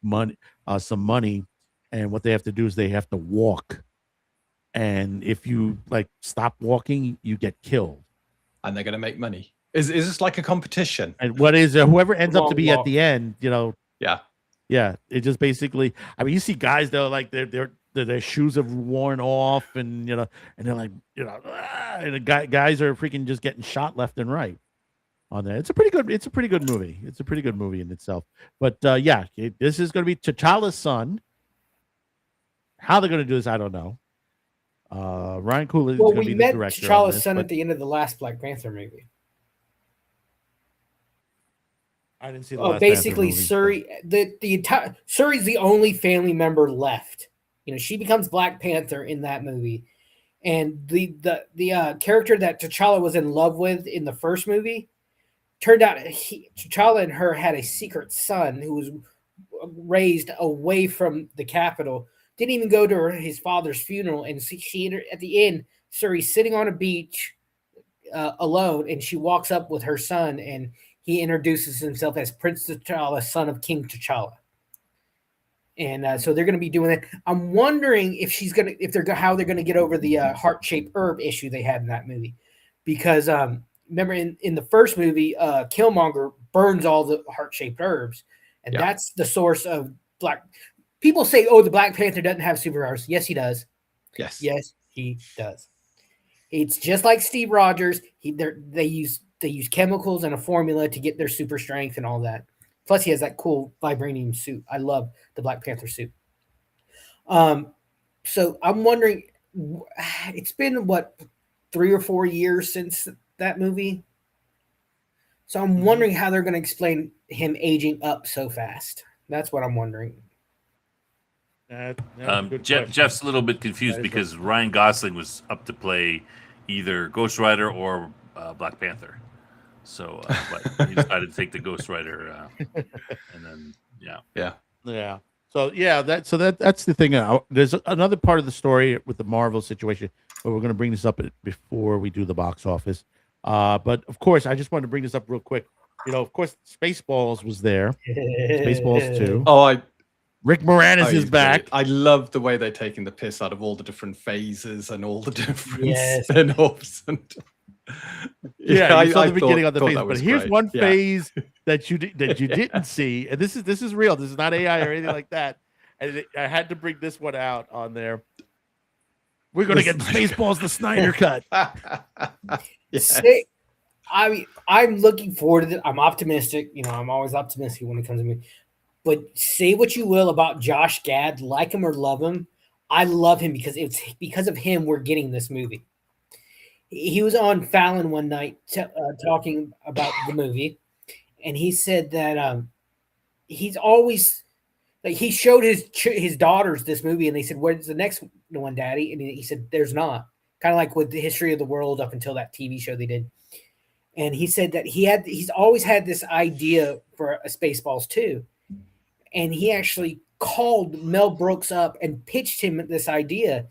some money, and what they have to do is they have to walk, and if you stop walking, you get killed. And they're going to make money. Is this like a competition? And what is whoever ends up to be at the end, Yeah. It just basically. I mean, you see guys though, like their shoes have worn off, and and they're like and the guys are freaking just getting shot left and right on there. It's a pretty good movie. It's a pretty good movie in itself. But this is going to be T'Challa's son. How they're going to do this, I don't know. Ryan Coogler is going to be the director. T'Challa's son at the end of the last Black Panther movie. I didn't see the last basically Panther movie, Shuri. The entire Shuri's the only family member left. She becomes Black Panther in that movie, and the character that T'Challa was in love with in the first movie turned out T'Challa and her had a secret son who was raised away from the capital. Didn't even go to his father's funeral, and she at the end, Shuri's sitting on a beach alone, and she walks up with her son, and he introduces himself as Prince T'Challa, son of King T'Challa. And so they're going to be doing that. I'm wondering if how they're going to get over the heart-shaped herb issue they had in that movie, because remember in the first movie, Killmonger burns all the heart-shaped herbs, and that's the source of Black. People say, "Oh, the Black Panther doesn't have superpowers." Yes, he does. Yes, he does. It's just like Steve Rogers. They use chemicals and a formula to get their super strength and all that. Plus, he has that cool vibranium suit. I love the Black Panther suit. So I'm wondering, it's been 3 or 4 years since that movie. So I'm wondering how they're going to explain him aging up so fast. That's what I'm wondering. Jeff's a little bit confused because Ryan Gosling was up to play either Ghost Rider or Black Panther. So, but he decided to take the Ghost Rider, and then yeah. So that's the thing. There's another part of the story with the Marvel situation, but we're going to bring this up before we do the box office. But of course, I just wanted to bring this up real quick. Of course, Spaceballs was there. Spaceballs 2. Oh, Rick Moranis is back. Brilliant. I love the way they're taking the piss out of all the different phases and all the different Yes. spin-offs. And I saw the beginning of the phase, but here's great. one phase that you didn't see, and this is real. This is not AI or anything like that. And I had to bring this one out on there. We're gonna get Spaceballs the Snyder cut. Yes. I'm looking forward to it. I'm optimistic. I'm always optimistic when it comes to me. But say what you will about Josh Gad, like him or love him, I love him because it's because of him we're getting this movie. He was on Fallon one night talking about the movie, and he said that he's always he showed his daughters this movie, and they said, "Where's the next one, Daddy?" And he said, "There's not." Kind of like with the history of the world up until that TV show they did. And he said that he's always had this idea for a Spaceballs 2. And he actually called Mel Brooks up and pitched him this idea.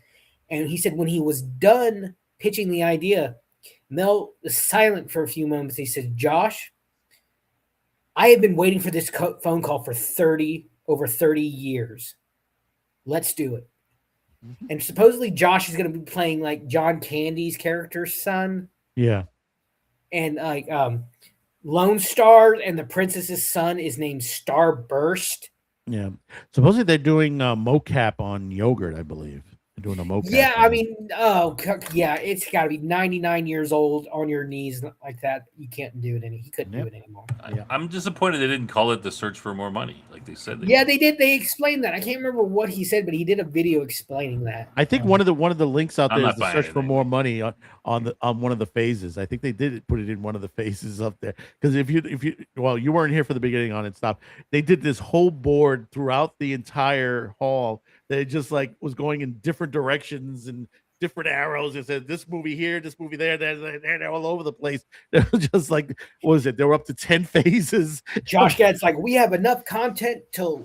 And he said when he was done pitching the idea, Mel was silent for a few moments. He said, "Josh, I have been waiting for this phone call for over 30 years. Let's do it." Mm-hmm. And supposedly Josh is going to be playing like John Candy's character's son. Yeah. And like Lone Star and the princess's son is named Starburst. Yeah. Supposedly they're doing mocap on yogurt, I believe. They're doing a mocap. Yeah, I mean, it's got to be 99 years old on your knees like that. You can't do it he couldn't do it anymore. I'm disappointed they didn't call it The Search for More Money, like they said. They did. They explained that. I can't remember what he said, but he did a video explaining that. I think one of the links out there is The Search for More Money on one of the phases. I think they did put it in one of the phases up there because if you weren't here for the beginning on it stop. They did this whole board throughout the entire hall. They just like was going in different directions and different arrows. It said this movie here, this movie there. They're all over the place. They were just like, what was it? There were up to 10 phases. Josh Gad's like, we have enough content to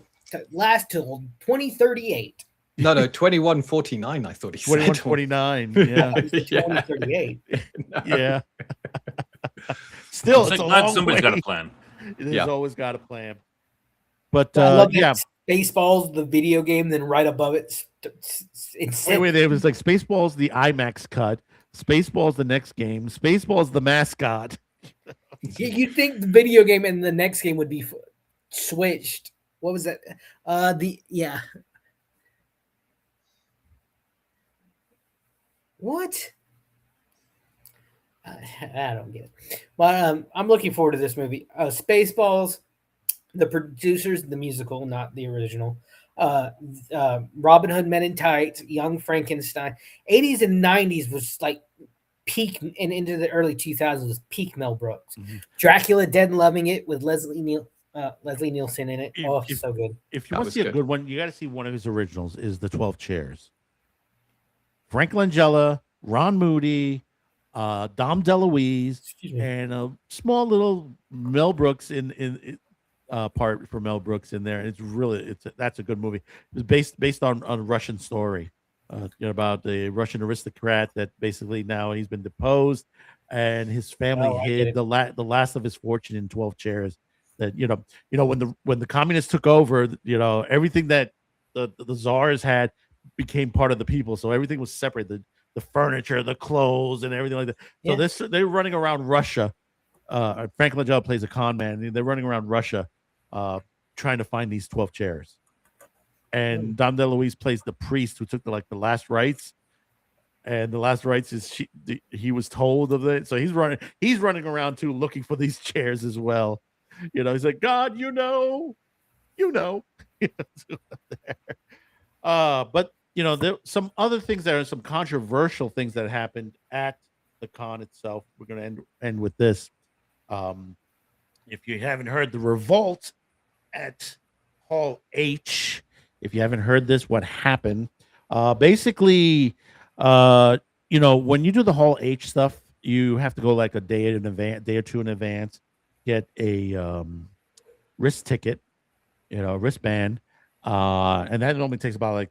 last till 2038. No, 2149. I thought he said 2149. Yeah, 2038. Yeah. Still, it's glad somebody's got a plan. It has always got a plan. But I love that Spaceballs, the video game, then right above it. Wait, it was like Spaceballs, the IMAX cut. Spaceballs, the next game. Spaceballs, the mascot. You'd think the video game and the next game would be switched. What was that? What? I don't get it. But I'm looking forward to this movie. Spaceballs. The producers, the musical, not the original. Robin Hood Men in Tights, Young Frankenstein. 80s and 90s was like peak, and into the early 2000s was peak Mel Brooks. Mm-hmm. Dracula, Dead and Loving It with Leslie Nielsen in it. So good. If you want to see a good one, you got to see one of his originals is The 12 Chairs. Frank Langella, Ron Moody, Dom DeLuise, and a small little Mel Brooks in part for Mel Brooks in there. That's a good movie. It was based on a Russian story, about the Russian aristocrat that basically now he's been deposed, and his family hid the last of his fortune in 12 chairs. That when the communists took over, everything that the czars had became part of the people. So everything was separate. The furniture, the clothes, and everything like that. So they're running around Russia. Frank Langella plays a con man. They're running around Russia. Trying to find these 12 chairs, and Dom DeLuise plays the priest who took the last rites, and the last rites is he was told of it, so he's running around too looking for these chairs as well. He's like, God, but there some other things that are some controversial things that happened at the con itself. We're going to end with this. if you haven't heard the revolt at Hall H, if you haven't heard this, what happened? Basically, when you do the Hall H stuff, you have to go like a day or two in advance, get a wrist ticket, wristband, and that normally takes about like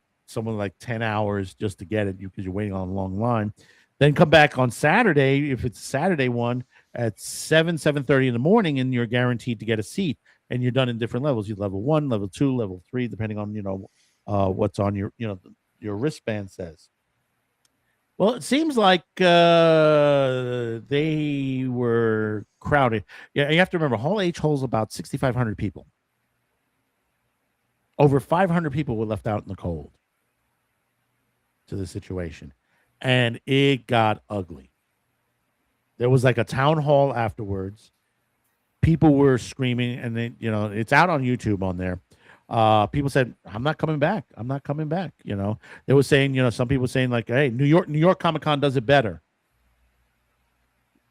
10 hours just to get it because you're waiting on a long line. Then come back on Saturday, if it's a Saturday one, at 7:30 in the morning, and you're guaranteed to get a seat. And you're done in different levels. You level 1, level 2, level 3, depending on what's on your your wristband says. Well, it seems like they were crowded. Yeah, you have to remember, Hall H holds about 6,500 people. Over 500 people were left out in the cold to the situation, and it got ugly. There was like a town hall afterwards. People were screaming, and then it's out on YouTube on there. People said, "I'm not coming back. I'm not coming back." They were saying, some people saying like, "Hey, New York Comic-Con does it better."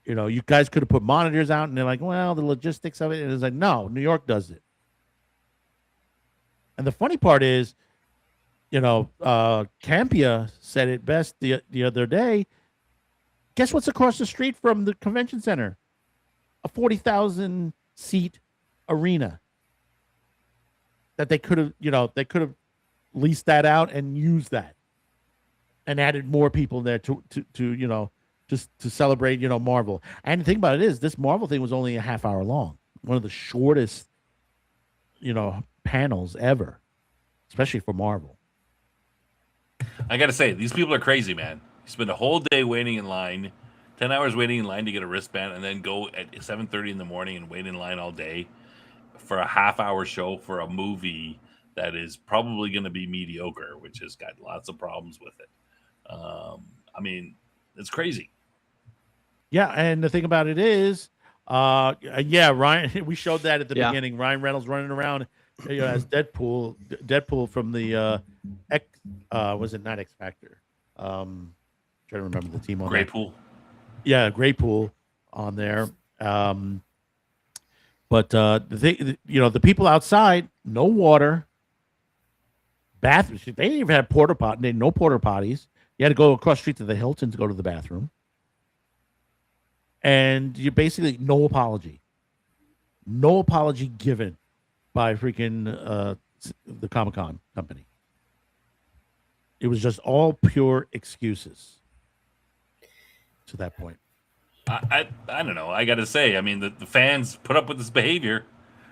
You guys could have put monitors out, and they're like, "Well, the logistics of it." And it's like, no, New York does it. And the funny part is, Campia said it best the other day. Guess what's across the street from the convention center? A 40,000 seat arena that they could have leased that out and used that and added more people there to just to celebrate, Marvel. And the thing about it is, this Marvel thing was only a half hour long. One of the shortest, panels ever, especially for Marvel. I got to say, these people are crazy, man. You spend a whole day waiting in line, 10 hours waiting in line to get a wristband, and then go at 7:30 in the morning and wait in line all day for a half-hour show for a movie that is probably going to be mediocre, which has got lots of problems with it. I mean, it's crazy. Yeah, and the thing about it is, Ryan, we showed that at the beginning. Ryan Reynolds running around as Deadpool from the was it not X Factor? Trying to remember the team on Greypool. Yeah, Greypool on there. But the people outside, no water, bathrooms. They didn't even have porta potty. No porta potties. You had to go across the street to the Hilton to go to the bathroom. And you basically no apology given by freaking the Comic-Con company. It was just all pure excuses to that point. I don't know. I got to say, I mean, the fans put up with this behavior.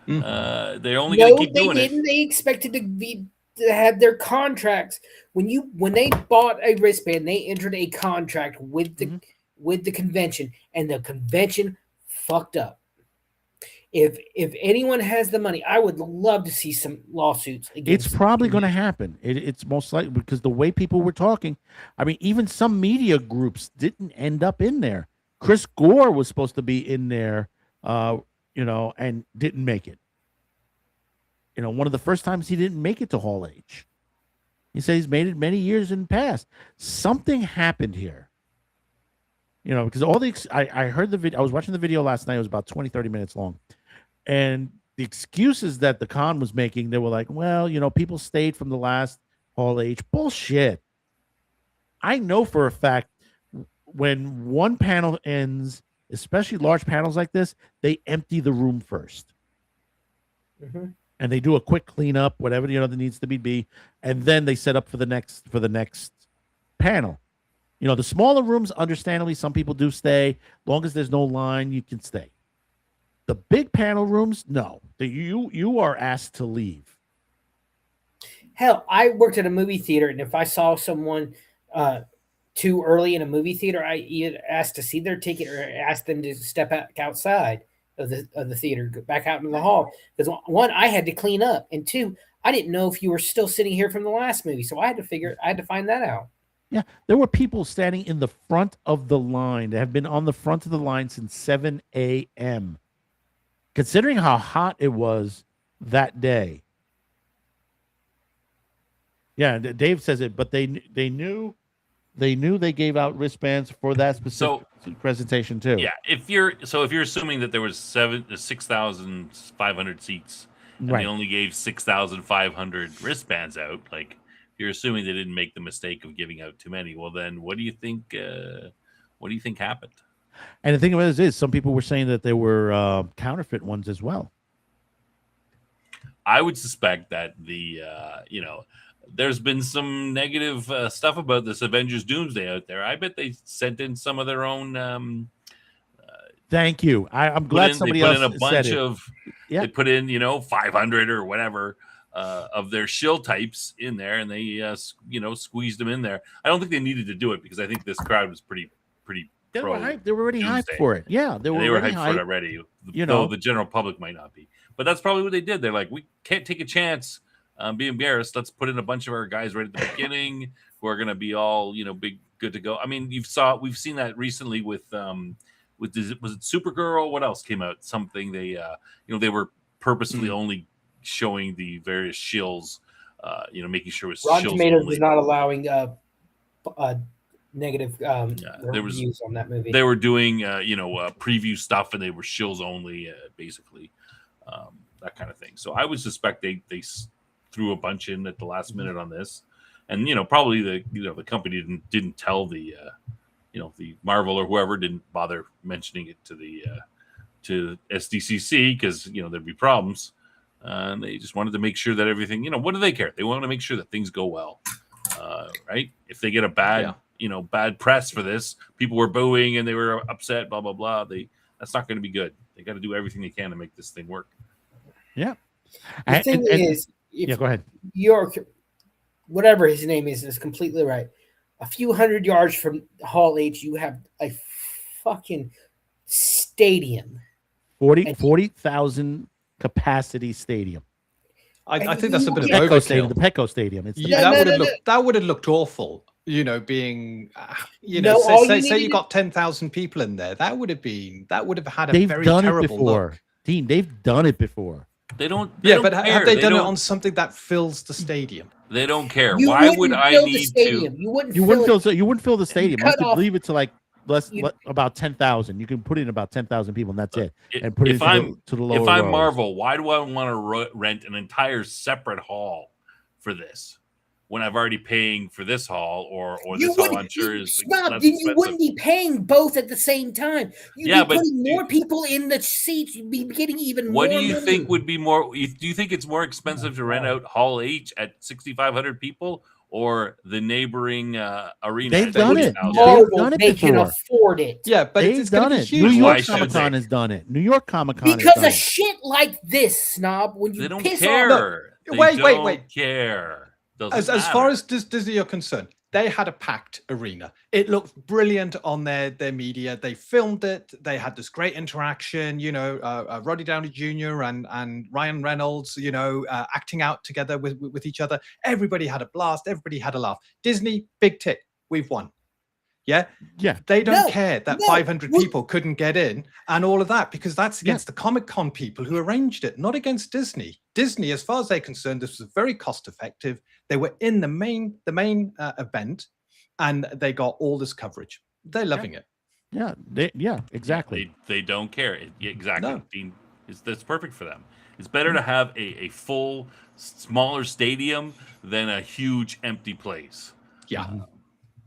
They're only going to keep doing it. They expected to have their contracts. When they bought a wristband, they entered a contract with the convention, and the convention fucked up. If anyone has the money, I would love to see some lawsuits. It's probably going to happen. It's most likely because the way people were talking. I mean, even some media groups didn't end up in there. Chris Gore was supposed to be in there, and didn't make it. One of the first times he didn't make it to Hall H. He said he's made it many years in the past. Something happened here. Because I heard the video. I was watching the video last night. It was about 20, 30 minutes long. And the excuses that the con was making, they were like, well, people stayed from the last Hall H. Bullshit. I know for a fact when one panel ends, especially large panels like this, they empty the room first. Mm-hmm. And they do a quick cleanup, whatever there needs to be, and then they set up for the next panel. The smaller rooms, understandably, some people do stay. Long as there's no line, you can stay. The big panel rooms, no. You are asked to leave. Hell, I worked at a movie theater, and if I saw someone too early in a movie theater, I either asked to see their ticket or asked them to step outside of the theater, go back out in the hall. Because one, I had to clean up, and two, I didn't know if you were still sitting here from the last movie, so I had to find that out. Yeah, there were people standing in the front of the line that have been on the front of the line since 7 a.m. Considering how hot it was that day. Yeah, Dave says it, but they knew they knew they gave out wristbands for that specific presentation too. Yeah, if you're assuming that there was 6,500 seats, and Right. they only gave 6,500 wristbands out, like you're assuming they didn't make the mistake of giving out too many. Well, then what do you think? What do you think happened? And the thing about it is, some people were saying that there were counterfeit ones as well. I would suspect that there's been some negative stuff about this Avengers Doomsday out there. I bet they sent in some of their own. Thank you. I'm glad somebody else put in a bunch said it. of. Yeah. They put in 500 or whatever of their shill types in there, and they squeezed them in there. I don't think they needed to do it because I think this crowd was pretty. They were hyped. They were already hyped for it. Yeah, they were hyped for it hyped. already. Though the general public might not be. But that's probably what they did. They're like, we can't take a chance being embarrassed. Let's put in a bunch of our guys right at the beginning who are going to be all big, good to go. I mean, we've seen that recently with was it Supergirl? What else came out? Something they they were purposefully only showing the various shills, making sure it was Rotten shills Tomatoes only. was not allowing negative reviews on that movie. They were doing preview stuff, and they were shills only, basically. That kind of thing. So I would suspect they threw a bunch in at the last minute on this, and probably the company didn't tell the Marvel or whoever didn't bother mentioning it to the to SDCC because there'd be problems, and they just wanted to make sure that everything what do they care? They want to make sure that things go well, right? If they get a bad bad press for this, people were booing and they were upset, blah blah blah. That's not going to be good. They got to do everything they can to make this thing work. Yeah. The thing is, go ahead. York, whatever his name is completely right. A few hundred yards from Hall H, you have a fucking stadium. 40,000 capacity stadium. I think that's a bit of Petco Stadium, overkill. the Petco Stadium. It's That would have looked awful. Being say you got 10,000 people in there. That would have had a very terrible look. Dean, they've done it before. They don't. But have they done it on something that fills the stadium? They don't care. Why would I need to? You wouldn't fill the stadium. You could leave it to like about 10,000. You can put in about 10,000 people, and that's it. And put it to the lower. If I'm rows. Marvel, why do I want to rent an entire separate hall for this when I've already paying for this hall or this hall? I'm sure is then you wouldn't be paying both at the same time. You'd be putting more people in the seats. You'd be getting even more. What do you think would be more? Do you think it's more expensive to rent out Hall H at 6,500 people or the neighboring arena? They've done it. They can afford it. Yeah, but they've done it. New York Comic Con has done it. New York Comic Con because of shit like this, Snob. When you they don't piss care. off, wait. Care. As far as Disney are concerned, they had a packed arena. It looked brilliant on their media. They filmed it. They had this great interaction. Roddy Downey Jr. and Ryan Reynolds. Acting out together with each other. Everybody had a blast. Everybody had a laugh. Disney, big tick. We've won. Yeah. They don't care that 500 people couldn't get in and all of that because that's against the Comic-Con people who arranged it, not against Disney. Disney, as far as they're concerned, this was very cost effective. They were in the main event, and they got all this coverage. They're loving it. Yeah, exactly. They don't care. Exactly. No. Dean, that's perfect for them. It's better to have a full, smaller stadium than a huge empty place. Yeah.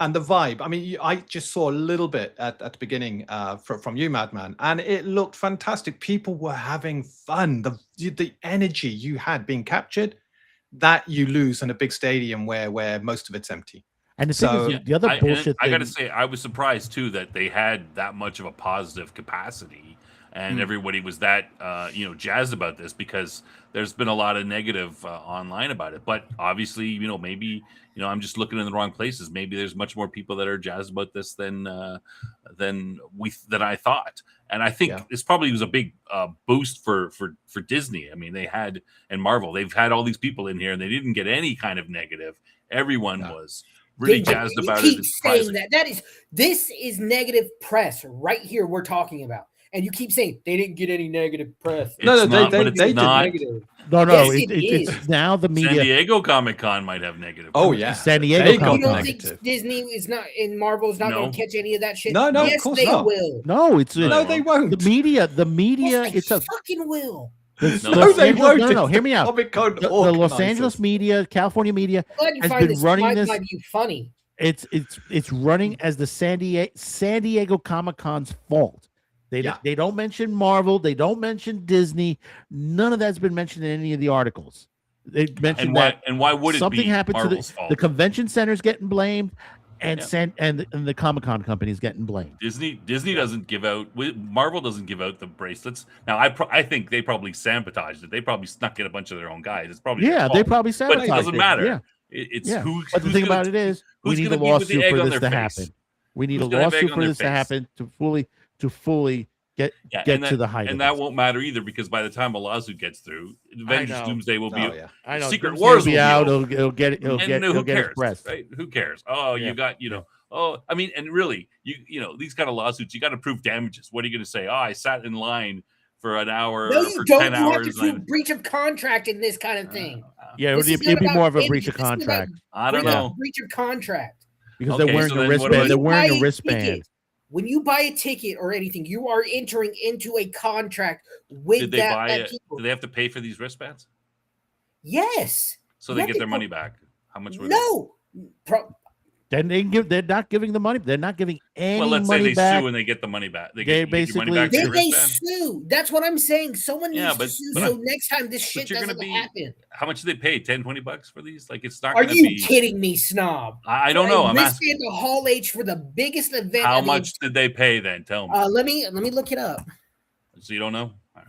And the vibe, I mean, I just saw a little bit at the beginning from you, Madman, and it looked fantastic. People were having fun. The energy you had being captured, that you lose in a big stadium where most of it's empty. And the other bullshit I got to say, I was surprised, too, that they had that much of a positive capacity and everybody was that, jazzed about this because there's been a lot of negative online about it. But obviously, maybe... I'm just looking in the wrong places. Maybe there's much more people that are jazzed about this than I thought. And I think this probably was a big boost for Disney. I mean, and Marvel, they've had all these people in here and they didn't get any kind of negative. Everyone was really jazzed about it. Saying that this is negative press right here we're talking about. And you keep saying they didn't get any negative press. They did negative. No, Yes, it's now the media. San Diego Comic-Con might have negative. Oh press. yeah, San Diego Comic-Con. You don't think Disney is not in Marvel is not going to catch any of that shit? No, yes, of course they not. will. No, it's no, they won't. The media. Yes, It's a fucking will. No, they won't. No, hear me out. The Los Angeles media, California media has been running this. Might be funny. It's running as the San Diego Comic-Con's fault. They don't mention Marvel. They don't mention Disney. None of that's been mentioned in any of the articles. They mentioned why would it something be happened Marvel's to fault? the convention center's getting blamed, and the Comic-Con company's getting blamed. Disney doesn't give out. Marvel doesn't give out the bracelets. Now I think they probably sabotaged it. They probably snuck in a bunch of their own guys. It's probably their fault. They probably sabotaged But it doesn't matter. Yeah. It's But the thing about it is, we need a lawsuit for this to happen. We need a lawsuit for this to happen to fully get to the height. And that won't matter either, because by the time a lawsuit gets through, Avengers Doomsday will be Secret Doomsday Wars will be out. It'll get who cares, expressed. right? Who cares? Oh, you got I mean, and really, these kind of lawsuits, you got to prove damages. What are you going to say? Oh, I sat in line for an hour. No, you don't. 10 You have hours. to prove breach of contract in this kind of thing. It'd be more of a breach of contract. I don't know. Breach of contract. Because they're wearing a wristband. They're wearing a wristband. When you buy a ticket or anything, you are entering into a contract with Did they buy it? Do they have to pay for these wristbands? Yes. So they get their money back. How much were Then they're not giving the money. They're not giving any money back. Well, let's say they sue and they get the money back. They get basically money back. Then they sue. That's what I'm saying. Someone needs to sue. So next time this shit doesn't happen. How much do they pay? $10-$20 for these? Like, it's not. Are you kidding me, snob? I don't know. I'm asking. The Hall H for the biggest event. How much did they pay then? Tell me. Let me look it up. So you don't know? All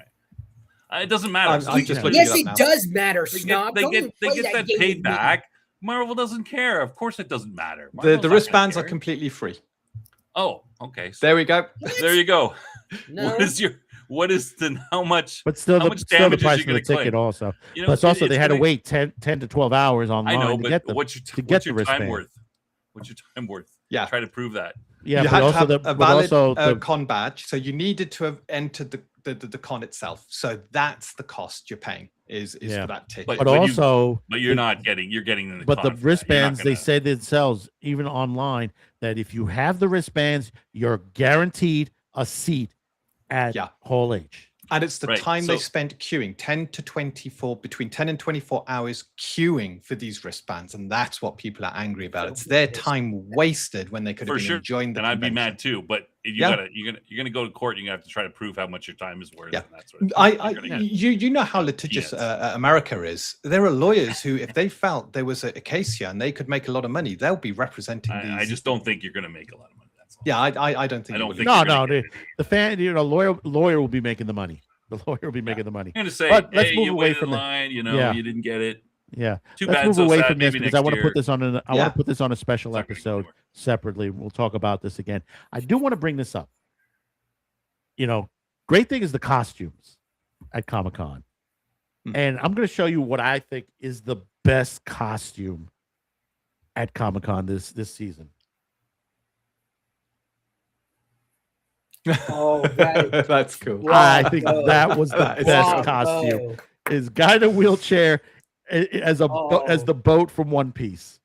right. It doesn't matter. Yes, it does matter, snob. They get that paid back. Marvel doesn't care. Of course, it doesn't matter. The wristbands are completely free. Oh, okay. There we go. There you go. No. What is how much? But still, how much damage the price is you of the ticket claim? also. Plus, also they had to wait 10 to 12 hours online. I know, to but get them, what's your time worth? What's your time worth? Yeah, try to prove that. Yeah, you but had also to have a valid con badge, so you needed to have entered the con itself. So that's the cost you're paying is for that ticket. But also, you're not getting. You're getting the. But the wristbands, they say themselves, even online, that if you have the wristbands, you're guaranteed a seat at Hall H. And it's the time they spent queuing, between 10 and 24 hours queuing for these wristbands. And that's what people are angry about. It's their time wasted when they could have been enjoying the convention. And I'd be mad too, but you're gonna go to court, you're gonna have to try to prove how much your time is worth. Yeah. And that sort of thing. You know how litigious America is. There are lawyers who, if they felt there was a case here and they could make a lot of money, they'll be representing these. I just don't think you're gonna make a lot of money. Yeah, I don't think. The fan, lawyer will be making the money. The lawyer will be making the money. I'm going to say, but let's move you away waited from in line. You didn't get it. Yeah, Too let's bad. move So away sad. from this Maybe because next I want to year. put this on I want to put this on a special episode separately. We'll talk about this again. I do want to bring this up. Great thing is the costumes at Comic-Con, and I'm going to show you what I think is the best costume at Comic-Con this season. Oh, that's cool. I think that was the best costume. Is guy in a wheelchair as the boat from One Piece.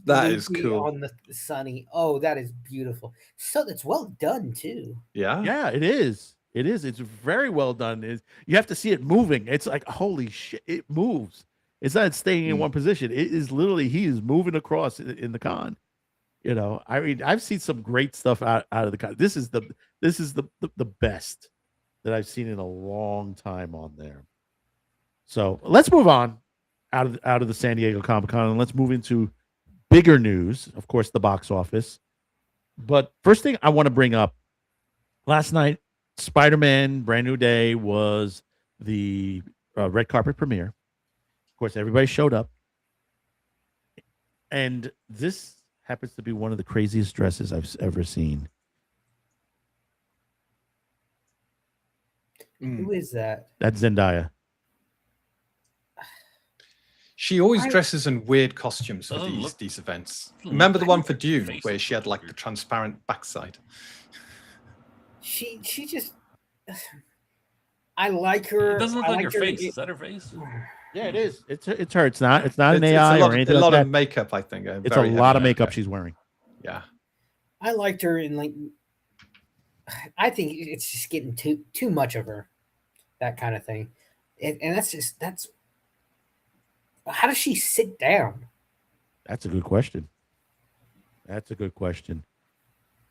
That is cool. On the sunny. Oh, that is beautiful. So that's well done too. Yeah, it is. It is. It's very well done. You have to see it moving. It's like holy shit! It moves. It's not staying in one position. It is literally he is moving across in the con. I mean, I've seen some great stuff out of the con. This is the best that I've seen in a long time on there. So let's move on out of the San Diego Comic-Con and let's move into bigger news. Of course, the box office. But first thing I want to bring up, last night, Spider-Man Brand New Day was the red carpet premiere. Of course, everybody showed up. And this happens to be one of the craziest dresses I've ever seen. Who is that? That's Zendaya. She always dresses in weird costumes for these events. Remember the one for Dune where she had like the transparent backside? she just. I like her. It doesn't look like her face. Is that her face? Yeah, it is. It's her. It's not an AI or anything a like lot that. of makeup, I think. It's a lot of makeup she's wearing. Yeah. I liked her in like. I think it's just getting too much of her, that kind of thing, and that's. How does she sit down? That's a good question.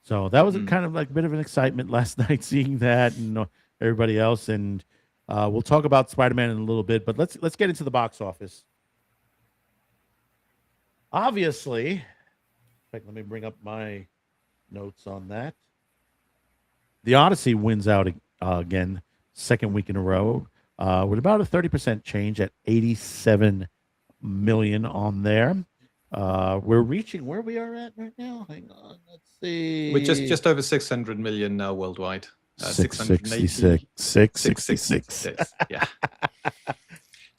So that was kind of like a bit of an excitement last night seeing that and everybody else, and we'll talk about Spider-Man in a little bit, but let's get into the box office. Obviously, in fact, let me bring up my notes on that. The Odyssey wins out again, second week in a row, with about a 30% change at 87 million on there. We're reaching where we are at right now. Hang on, let's see. We're just over 600 million now worldwide. 666. 666. Yeah.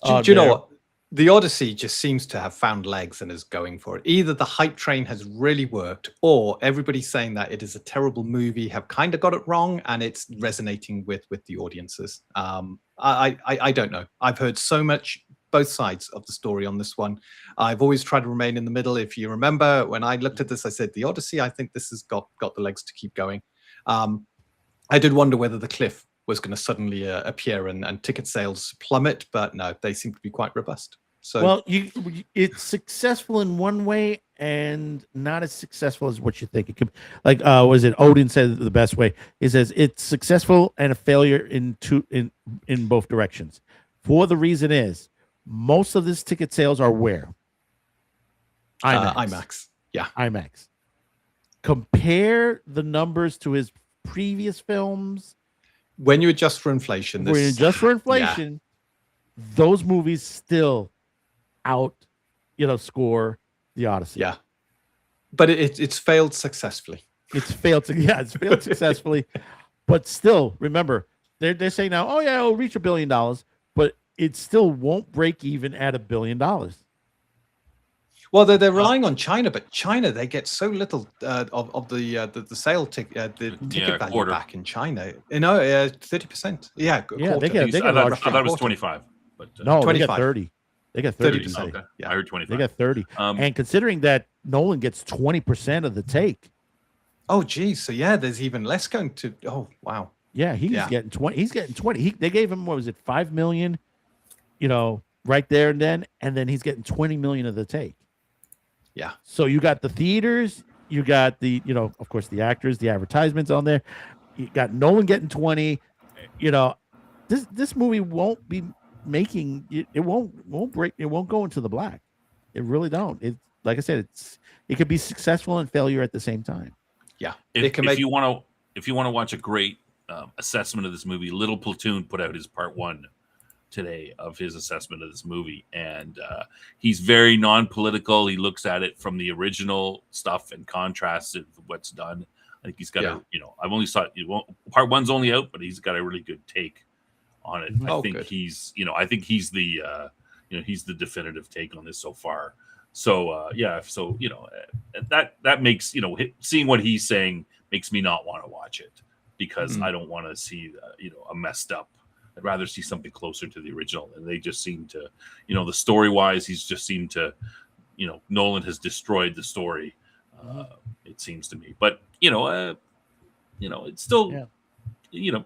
Do you know what? The Odyssey just seems to have found legs and is going for it. Either the hype train has really worked, or everybody's saying that it is a terrible movie, have kind of got it wrong, and it's resonating with the audiences. I don't know. I've heard so much both sides of the story on this one. I've always tried to remain in the middle. If you remember, when I looked at this, I said, the Odyssey, I think this has got the legs to keep going. I did wonder whether the cliff was going to suddenly appear and ticket sales plummet, but no, they seem to be quite robust. So, well, it's successful in one way and not as successful as what you think it could. Like, was it Odin said it the best way? He says it's successful and a failure in both directions. For the reason is most of this ticket sales are where? IMAX. Yeah, IMAX. Compare the numbers to his previous films. When you adjust for inflation, those movies still score the Odyssey. Yeah, but it's failed successfully. It's failed successfully, but still, remember, they're saying now, oh yeah, it'll reach $1 billion, but it still won't break even at $1 billion. Well, they're relying on China, but China, they get so little of the sale ticket value quarter. back in China. 30%. Yeah, they get I thought it was 25, but no, 25. they got 30. They got 30. Okay. Yeah, I heard 25. They got 30. And considering that Nolan gets 20% of the take. Oh, geez. So yeah, there's even less going to. Oh, wow. Yeah, he's getting 20. He's getting 20. They gave him, what was it, $5 million? Right there and then he's getting 20 million of the take. Yeah. So you got the theaters, you got the, of course, the actors, the advertisements on there. You got Nolan getting 20. This movie won't be making it won't break. It won't go into the black. It really don't. It, like I said, it could be successful and failure at the same time. Yeah. If you want to watch a great assessment of this movie, Little Platoon put out his part 1 today of his assessment of this movie, and he's very non-political. He looks at it from the original stuff and contrasts it with what's done. I think he's got I've only saw it. Part 1's only out, but he's got a really good take on it. I think he's the he's the definitive take on this so far. So that makes seeing what he's saying makes me not want to watch it, because I don't want to see a messed up. I'd rather see something closer to the original. And they just seem to, the story wise, he's just seemed to, Nolan has destroyed the story. It seems to me, but it's still,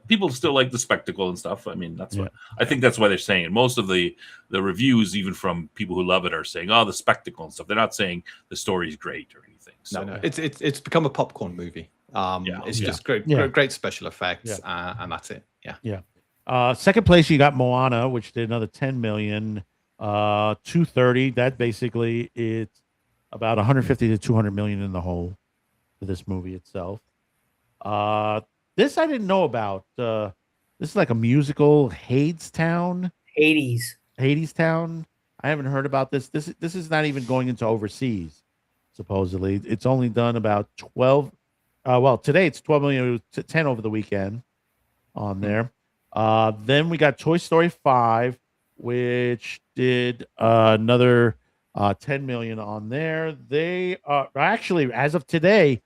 people still like the spectacle and stuff. I mean, that's what I think. That's why they're saying it. Most of the reviews, even from people who love it, are saying, "Oh, the spectacle and stuff." They're not saying the story's great or anything. So no, it's become a popcorn movie. It's just great special effects, and that's it. Yeah. Second place, you got Moana, which did another 10 million. 230. That basically it's about 150 to 200 million in the hole for this movie itself. This I didn't know about. This is like a musical, Hadestown. Hadestown. I haven't heard about this. This is not even going into overseas. Supposedly, it's only done about 12. Today it's 12 million. It was 10 over the weekend on there. Then we got Toy Story 5, which did another 10 million on there. They are actually, as of today,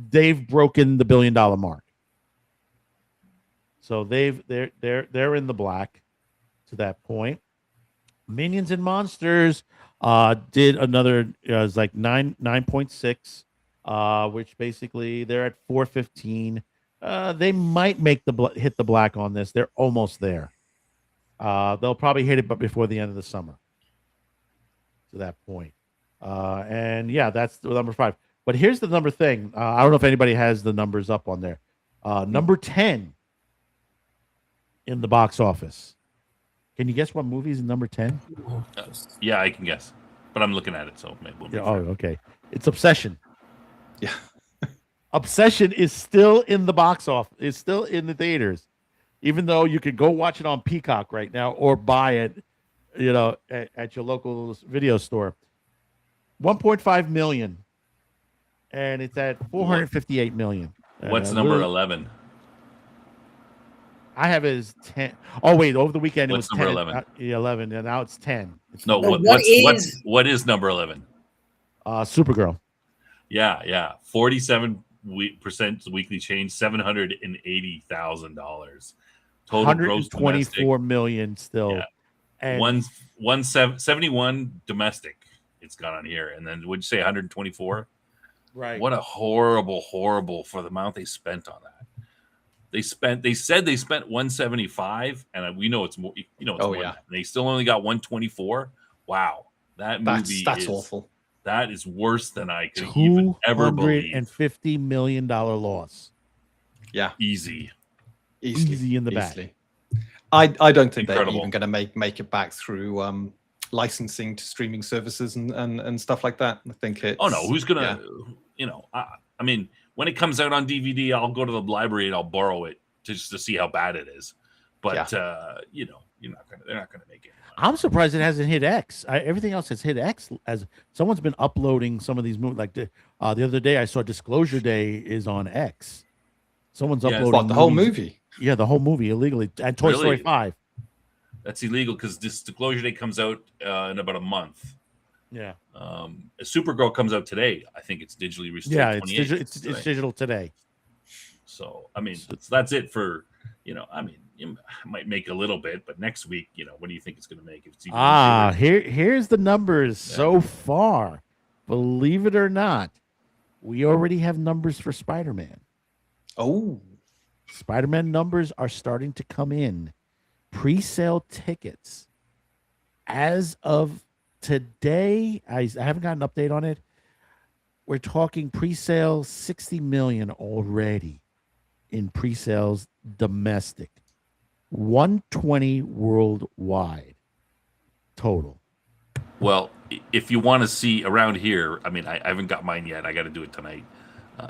they've broken the $1 billion mark. So they're in the black to that point. Minions and Monsters did another it's like 9.6, which basically they're at 415. They might make hit the black on this. They're almost there. They'll probably hit it, but before the end of the summer. To that point, and yeah, that's the number 5. But here's the number thing. I don't know if anybody has the numbers up on there. Number 10 in the box office. Can you guess what movie is number 10? Yeah, I can guess, but I'm looking at it, so maybe we'll okay. It's Obsession. Yeah. Obsession is still in the box office. It's still in the theaters, even though you could go watch it on Peacock right now or buy it, at your local video store. 1.5 million, and it's at 458 million. What's number 11? I have it as 10. Oh wait, over the weekend What's it was number 10. 11, and now it's 10. No, what is number 11? Supergirl. Yeah, 47% weekly change, $780,000. Total gross 124 million still. Yeah. And 171 domestic. It's got on here, and then would you say 124? Right. What a horrible for the amount they spent on that. They said they spent 175, and we know it's more. It's more than that. They still only got 124. Wow, that's awful. That is worse than I could even ever believe. $250 million loss. Yeah, easy in the back. I don't think they're even going to make it back through licensing to streaming services and stuff like that. I think it's. Oh no, who's gonna? I mean, when it comes out on DVD, I'll go to the library and I'll borrow it just to see how bad it is. But they're not gonna make it. I'm surprised it hasn't hit X. Everything else has hit X. As someone's been uploading some of these movies, like the other day, I saw Disclosure Day is on X. Someone's uploading the whole movie. Yeah, the whole movie illegally, and Toy Story 5. That's illegal because Disclosure Day comes out in about a month. Yeah. Supergirl comes out today. I think it's digitally restored. Yeah, it's digital today. So I mean, that's it for you might make a little bit, but next week, what do you think it's going to make? If it's even here's the numbers so far. Believe it or not, we already have numbers for Spider-Man. Oh, Spider-Man numbers are starting to come in. Pre-sale tickets as of today, I haven't got an update on it. We're talking pre-sale 60 million already in pre-sales domestic. 120 worldwide total. Well, if you want to see around here, I mean, I haven't got mine yet. I got to do it tonight.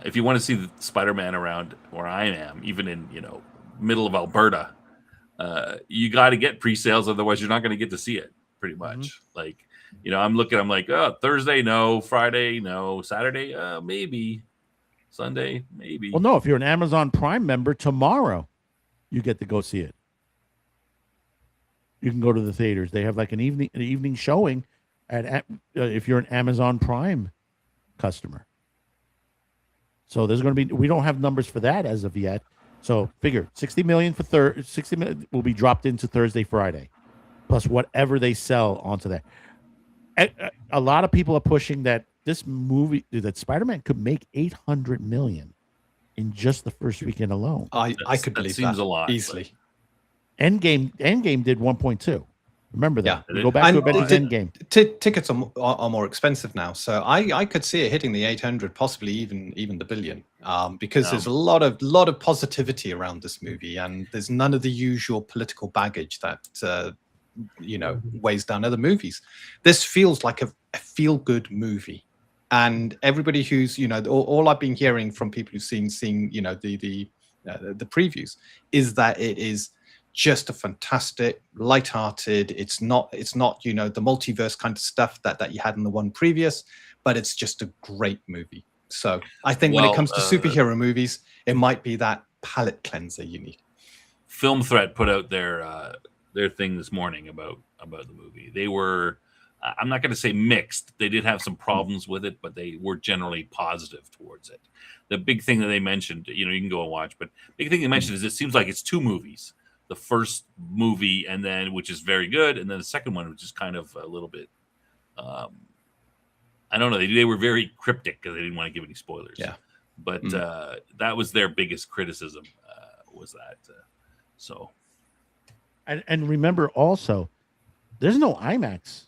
If you want to see the Spider-Man around where I am, even in middle of Alberta, you got to get pre-sales, otherwise you're not going to get to see it. Pretty much, like I'm like, oh, Thursday, no, Friday, no, Saturday, maybe, Sunday, maybe. Well, no, if you're an Amazon Prime member, tomorrow you get to go see it. You can go to the theaters. They have like an evening showing if you're an Amazon Prime customer. So there's going to be, we don't have numbers for that as of yet. So figure 60 million for 60 million will be dropped into Thursday, Friday, plus whatever they sell onto that. A lot of people are pushing that this movie, that Spider-Man could make 800 million in just the first weekend alone. I could believe that. Seems a lot easily. Endgame did 1.2. Remember that. Yeah. Go back to Endgame. Tickets are more expensive now, so I could see it hitting the 800, possibly even the billion, because there's a lot of positivity around this movie, and there's none of the usual political baggage that weighs down other movies. This feels like a feel-good movie, and everybody who's all I've been hearing from people who've seen the previews is that it is just a fantastic, light-hearted. It's not the multiverse kind of stuff that you had in the one previous, but it's just a great movie. So I think when it comes to superhero movies, it might be that palate cleanser you need. Film Threat put out their thing this morning about the movie. They were I'm not going to say mixed. They did have some problems with it, but they were generally positive towards it. The big thing that they mentioned, you can go and watch, but big thing they mentioned is it seems like it's 2 movies. The first movie, and then which is very good, and then the second one, which is kind of a little bit, I don't know. They were very cryptic because they didn't want to give any spoilers. Yeah, but that was their biggest criticism. Was that so? And remember also, there's no IMAX.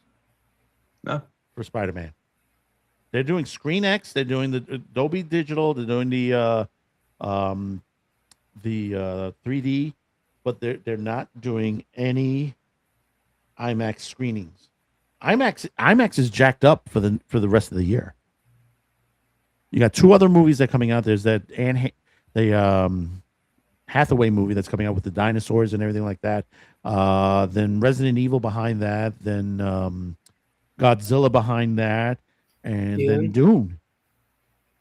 No, for Spider-Man. They're doing Screen X. They're doing the Dolby Digital. They're doing the 3D, but they're not doing any IMAX screenings. IMAX is jacked up for the rest of the year. You got 2 other movies that are coming out. There's that Hathaway movie that's coming out with the dinosaurs and everything like that. Then Resident Evil behind that. Then Godzilla behind that, and then Dune.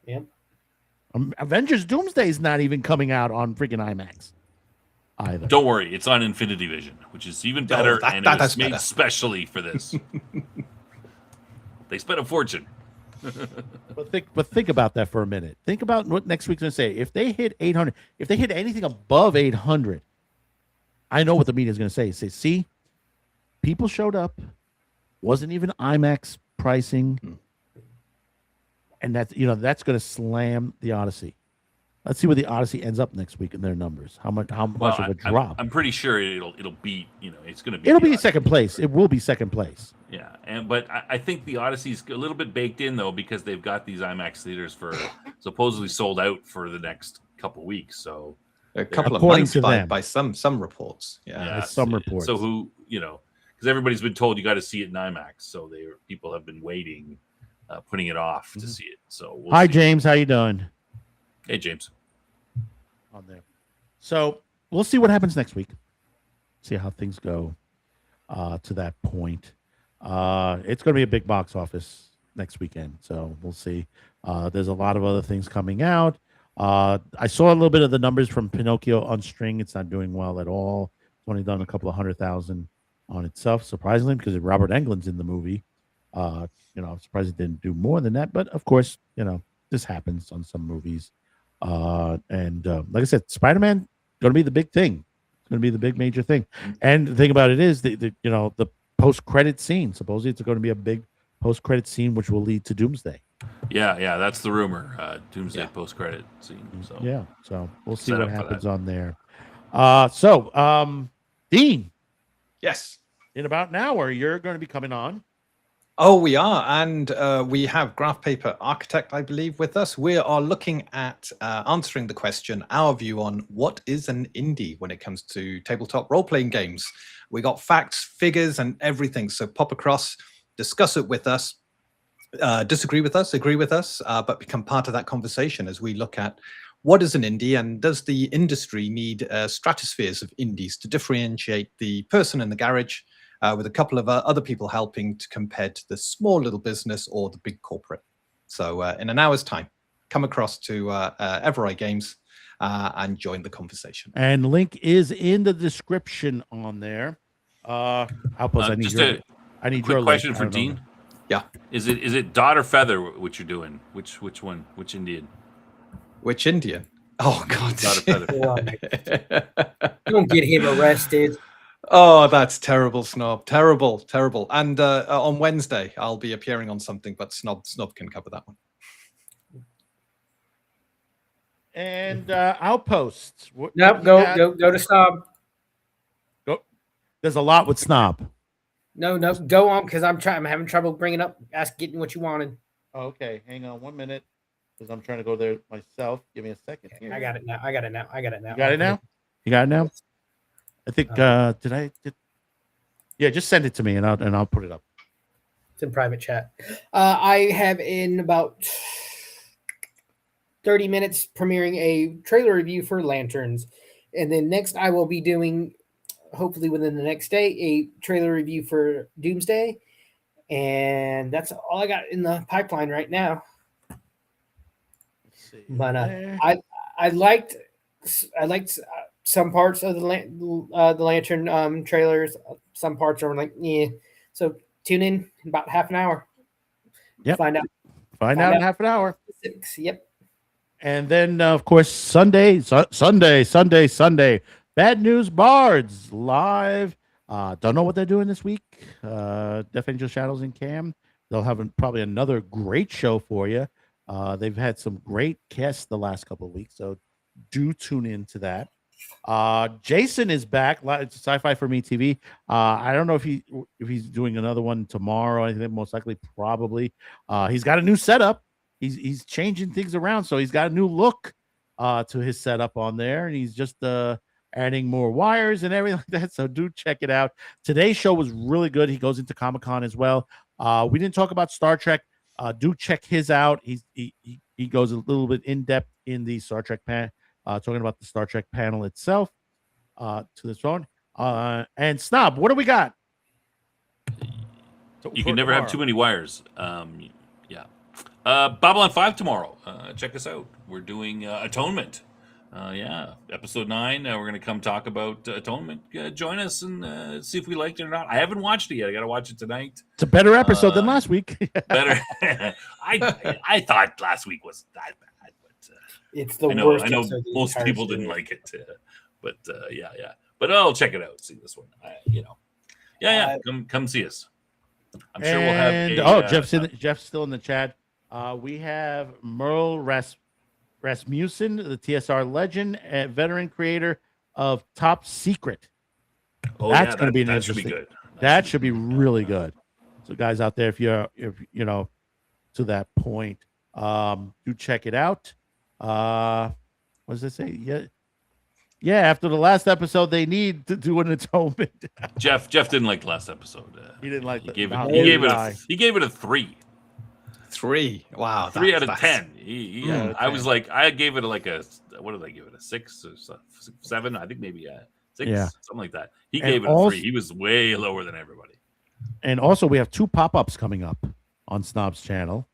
Yep. Avengers Doomsday is not even coming out on freaking IMAX either. Don't worry, it's on Infinity Vision, which is even better, and it's made specially for this. They spent a fortune. But think about that for a minute. Think about what next week's going to say. If they hit 800, if they hit anything above 800, I know what the media is going to say. Say, see, people showed up. Wasn't even IMAX pricing, and that's going to slam the Odyssey. Let's see where the Odyssey ends up next week in their numbers. How much of a drop? I'm pretty sure it'll beat. It's going to be. It'll be second place. It will be second place. Yeah, but I think the Odyssey's a little bit baked in though because they've got these IMAX theaters for supposedly sold out for the next couple of weeks. So a couple of months by some reports. Yeah, some reports. So who because everybody's been told you got to see it in IMAX, so people have been waiting, putting it off to see it. So hi, James, how you doing? Hey, James. On there. So we'll see what happens next week. See how things go to that point. It's going to be a big box office next weekend, so we'll see. There's a lot of other things coming out. I saw a little bit of the numbers from Pinocchio on String. It's not doing well at all. It's only done a couple of 100,000 on itself, surprisingly, because Robert Englund's in the movie. I'm surprised it didn't do more than that, but of course, this happens on some movies. And like I said, Spider-Man going to be the big thing. It's going to be the big major thing. And the thing about it is the post-credit scene. Supposedly, it's going to be a big post-credit scene, which will lead to Doomsday. Yeah, that's the rumor. Doomsday post-credit scene. So yeah, so we'll see what happens on there. So Dean. Yes. In about an hour, you're going to be coming on. Oh, we are. And we have Graph Paper Architect, I believe, with us. We are looking at answering the question, our view on what is an indie when it comes to tabletop role-playing games. We got facts, figures, and everything. So pop across, discuss it with us, disagree with us, agree with us, but become part of that conversation as we look at what is an indie and does the industry need stratospheres of indies to differentiate the person in the garage with a couple of other people helping to compare to the small little business or the big corporate. So in an hour's time, come across to Evereye Games and join the conversation. And link is in the description on there. Outpost, I need your question for Dean. Yeah. Is it Dot or Feather which you're doing? Which one? Which Indian? Which Indian? Oh God! Dot or Feather. Don't get him arrested. Oh, that's terrible, Snob. Terrible. And on Wednesday, I'll be appearing on something, but Snob can cover that one. And Outposts. Nope, go to Snob. Go. There's a lot with Snob. No, go on because I'm having trouble bringing up, getting what you wanted. Okay, hang on 1 minute because I'm trying to go there myself. Give me a second. Here. I got it now. You got it now? You got it now? I think yeah, just send it to me and I'll put it up. It's in private chat. I have in about 30 minutes premiering a trailer review for Lanterns. And then next I will be doing, hopefully within the next day, a trailer review for Doomsday. And that's all I got in the pipeline right now. Let's see. But I liked some parts of the Lantern trailers. Some parts are like, yeah. So tune in about half an hour. Yep. Find out. Find out in half an hour. 6. Yep. And then, of course, Sunday. Bad News Bards live. Don't know what they're doing this week. Death Angel Shadows and Cam. They'll have probably another great show for you. They've had some great guests the last couple of weeks, so do tune into that. Jason is back. It's Sci-Fi for Me TV. I don't know if he's doing another one tomorrow. I think most likely, probably. He's got a new setup. He's changing things around, so he's got a new look to his setup on there, and he's just adding more wires and everything like that. So do check it out. Today's show was really good. He goes into Comic-Con as well. We didn't talk about Star Trek. Do check his out. He goes a little bit in depth in the Star Trek talking about the Star Trek panel itself. To this phone. And Snob, what do we got? You can never have too many wires. Yeah. Babylon 5 tomorrow. Check us out. We're doing Atonement. Episode 9. We're going to come talk about Atonement. Join us and see if we liked it or not. I haven't watched it yet. I got to watch it tonight. It's a better episode than last week. Better. I thought last week was that bad, but it's the worst. I know most people didn't like it, but yeah. But I'll check it out. See this one. Come see us. I'm sure we'll have. Jeff's still in the chat. We have Merle Rasmussen, the TSR legend and veteran creator of Top Secret. That's going to be an interesting. Should be good. That should be really good. So, guys out there, if you know to that point, do check it out. What does it say? Yeah. After the last episode, they need to do an atonement. Jeff didn't like the last episode. He didn't like it. He gave it a 3. 3. Wow. 3 out of 10. I was like, I gave it what did I give it? A 6 or 7? I think maybe 6, something like that. He gave it a 3. He was way lower than everybody. And also, we have 2 pop-ups coming up on Snob's channel.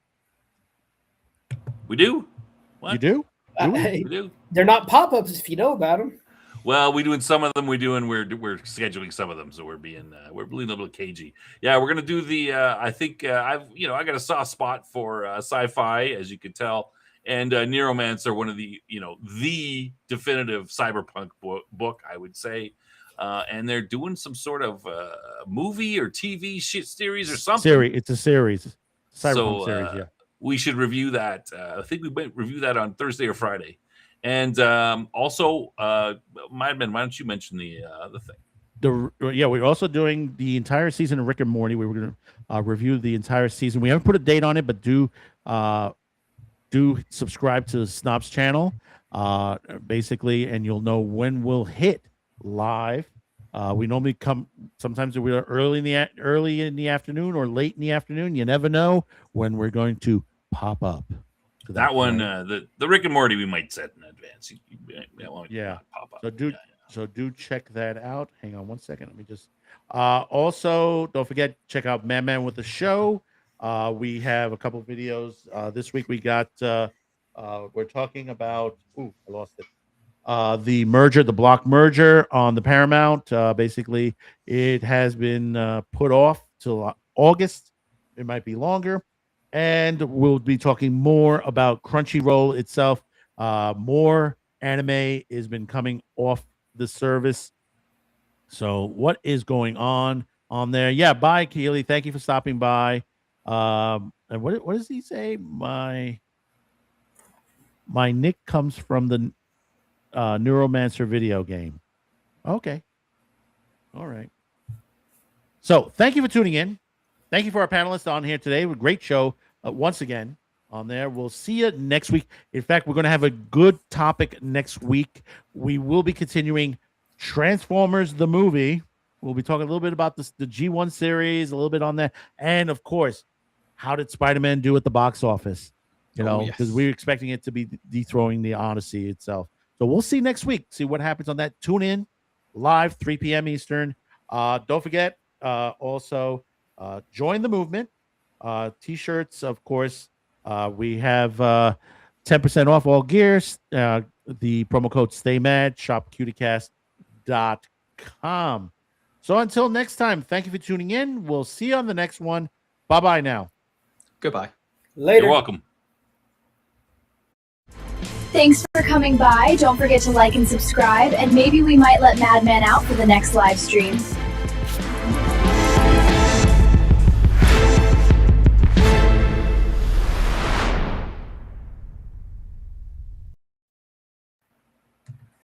We do? What? You do? We do. They're not pop-ups if you know about them. Well, we're doing some of them. We're scheduling some of them, so we're being a little bit cagey. Yeah, we're gonna do the. I think I got a soft spot for sci-fi, as you can tell, and Neuromancer, one of the the definitive cyberpunk book, I would say. And they're doing some sort of movie or TV series or something. It's a series, cyberpunk series. Yeah, we should review that. I think we might review that on Thursday or Friday. And also, Madman, why don't you mention the thing? We're also doing the entire season of Rick and Morty. We were going to review the entire season. We haven't put a date on it, but do subscribe to Snob's channel, basically, and you'll know when we'll hit live. We normally come. Sometimes we're early in the afternoon or late in the afternoon. You never know when we're going to pop up. That one, the Rick and Morty, we might set in advance. Pop up. So do check that out. Hang on one second. Let me just. Also, don't forget, check out Man with the Show. We have a couple videos this week. We got. We're talking about. I lost it. The merger, the block merger on the Paramount. Basically, it has been put off till August. It might be longer. And we'll be talking more about Crunchyroll itself. More anime has been coming off the service. So what is going on there? Yeah, bye, Keely. Thank you for stopping by. And what does he say? My nick comes from the Neuromancer video game. Okay. All right. So thank you for tuning in. Thank you for our panelists on here today. Great show once again on there. We'll see you next week. In fact, we're going to have a good topic next week. We will be continuing Transformers the movie. We'll be talking a little bit about the G1 series, a little bit on that. And, of course, how did Spider-Man do at the box office? Because we're expecting it to be dethroning the Odyssey itself. So we'll see next week. See what happens on that. Tune in live, 3 p.m. Eastern. Don't forget, also... join the movement. T-shirts, of course. We have 10% off all gears. The promo code StayMad, shopcuticast.com. So until next time, thank you for tuning in. We'll see you on the next one. Bye-bye now. Goodbye. Later. You're welcome. Thanks for coming by. Don't forget to like and subscribe, and maybe we might let Madman out for the next live stream.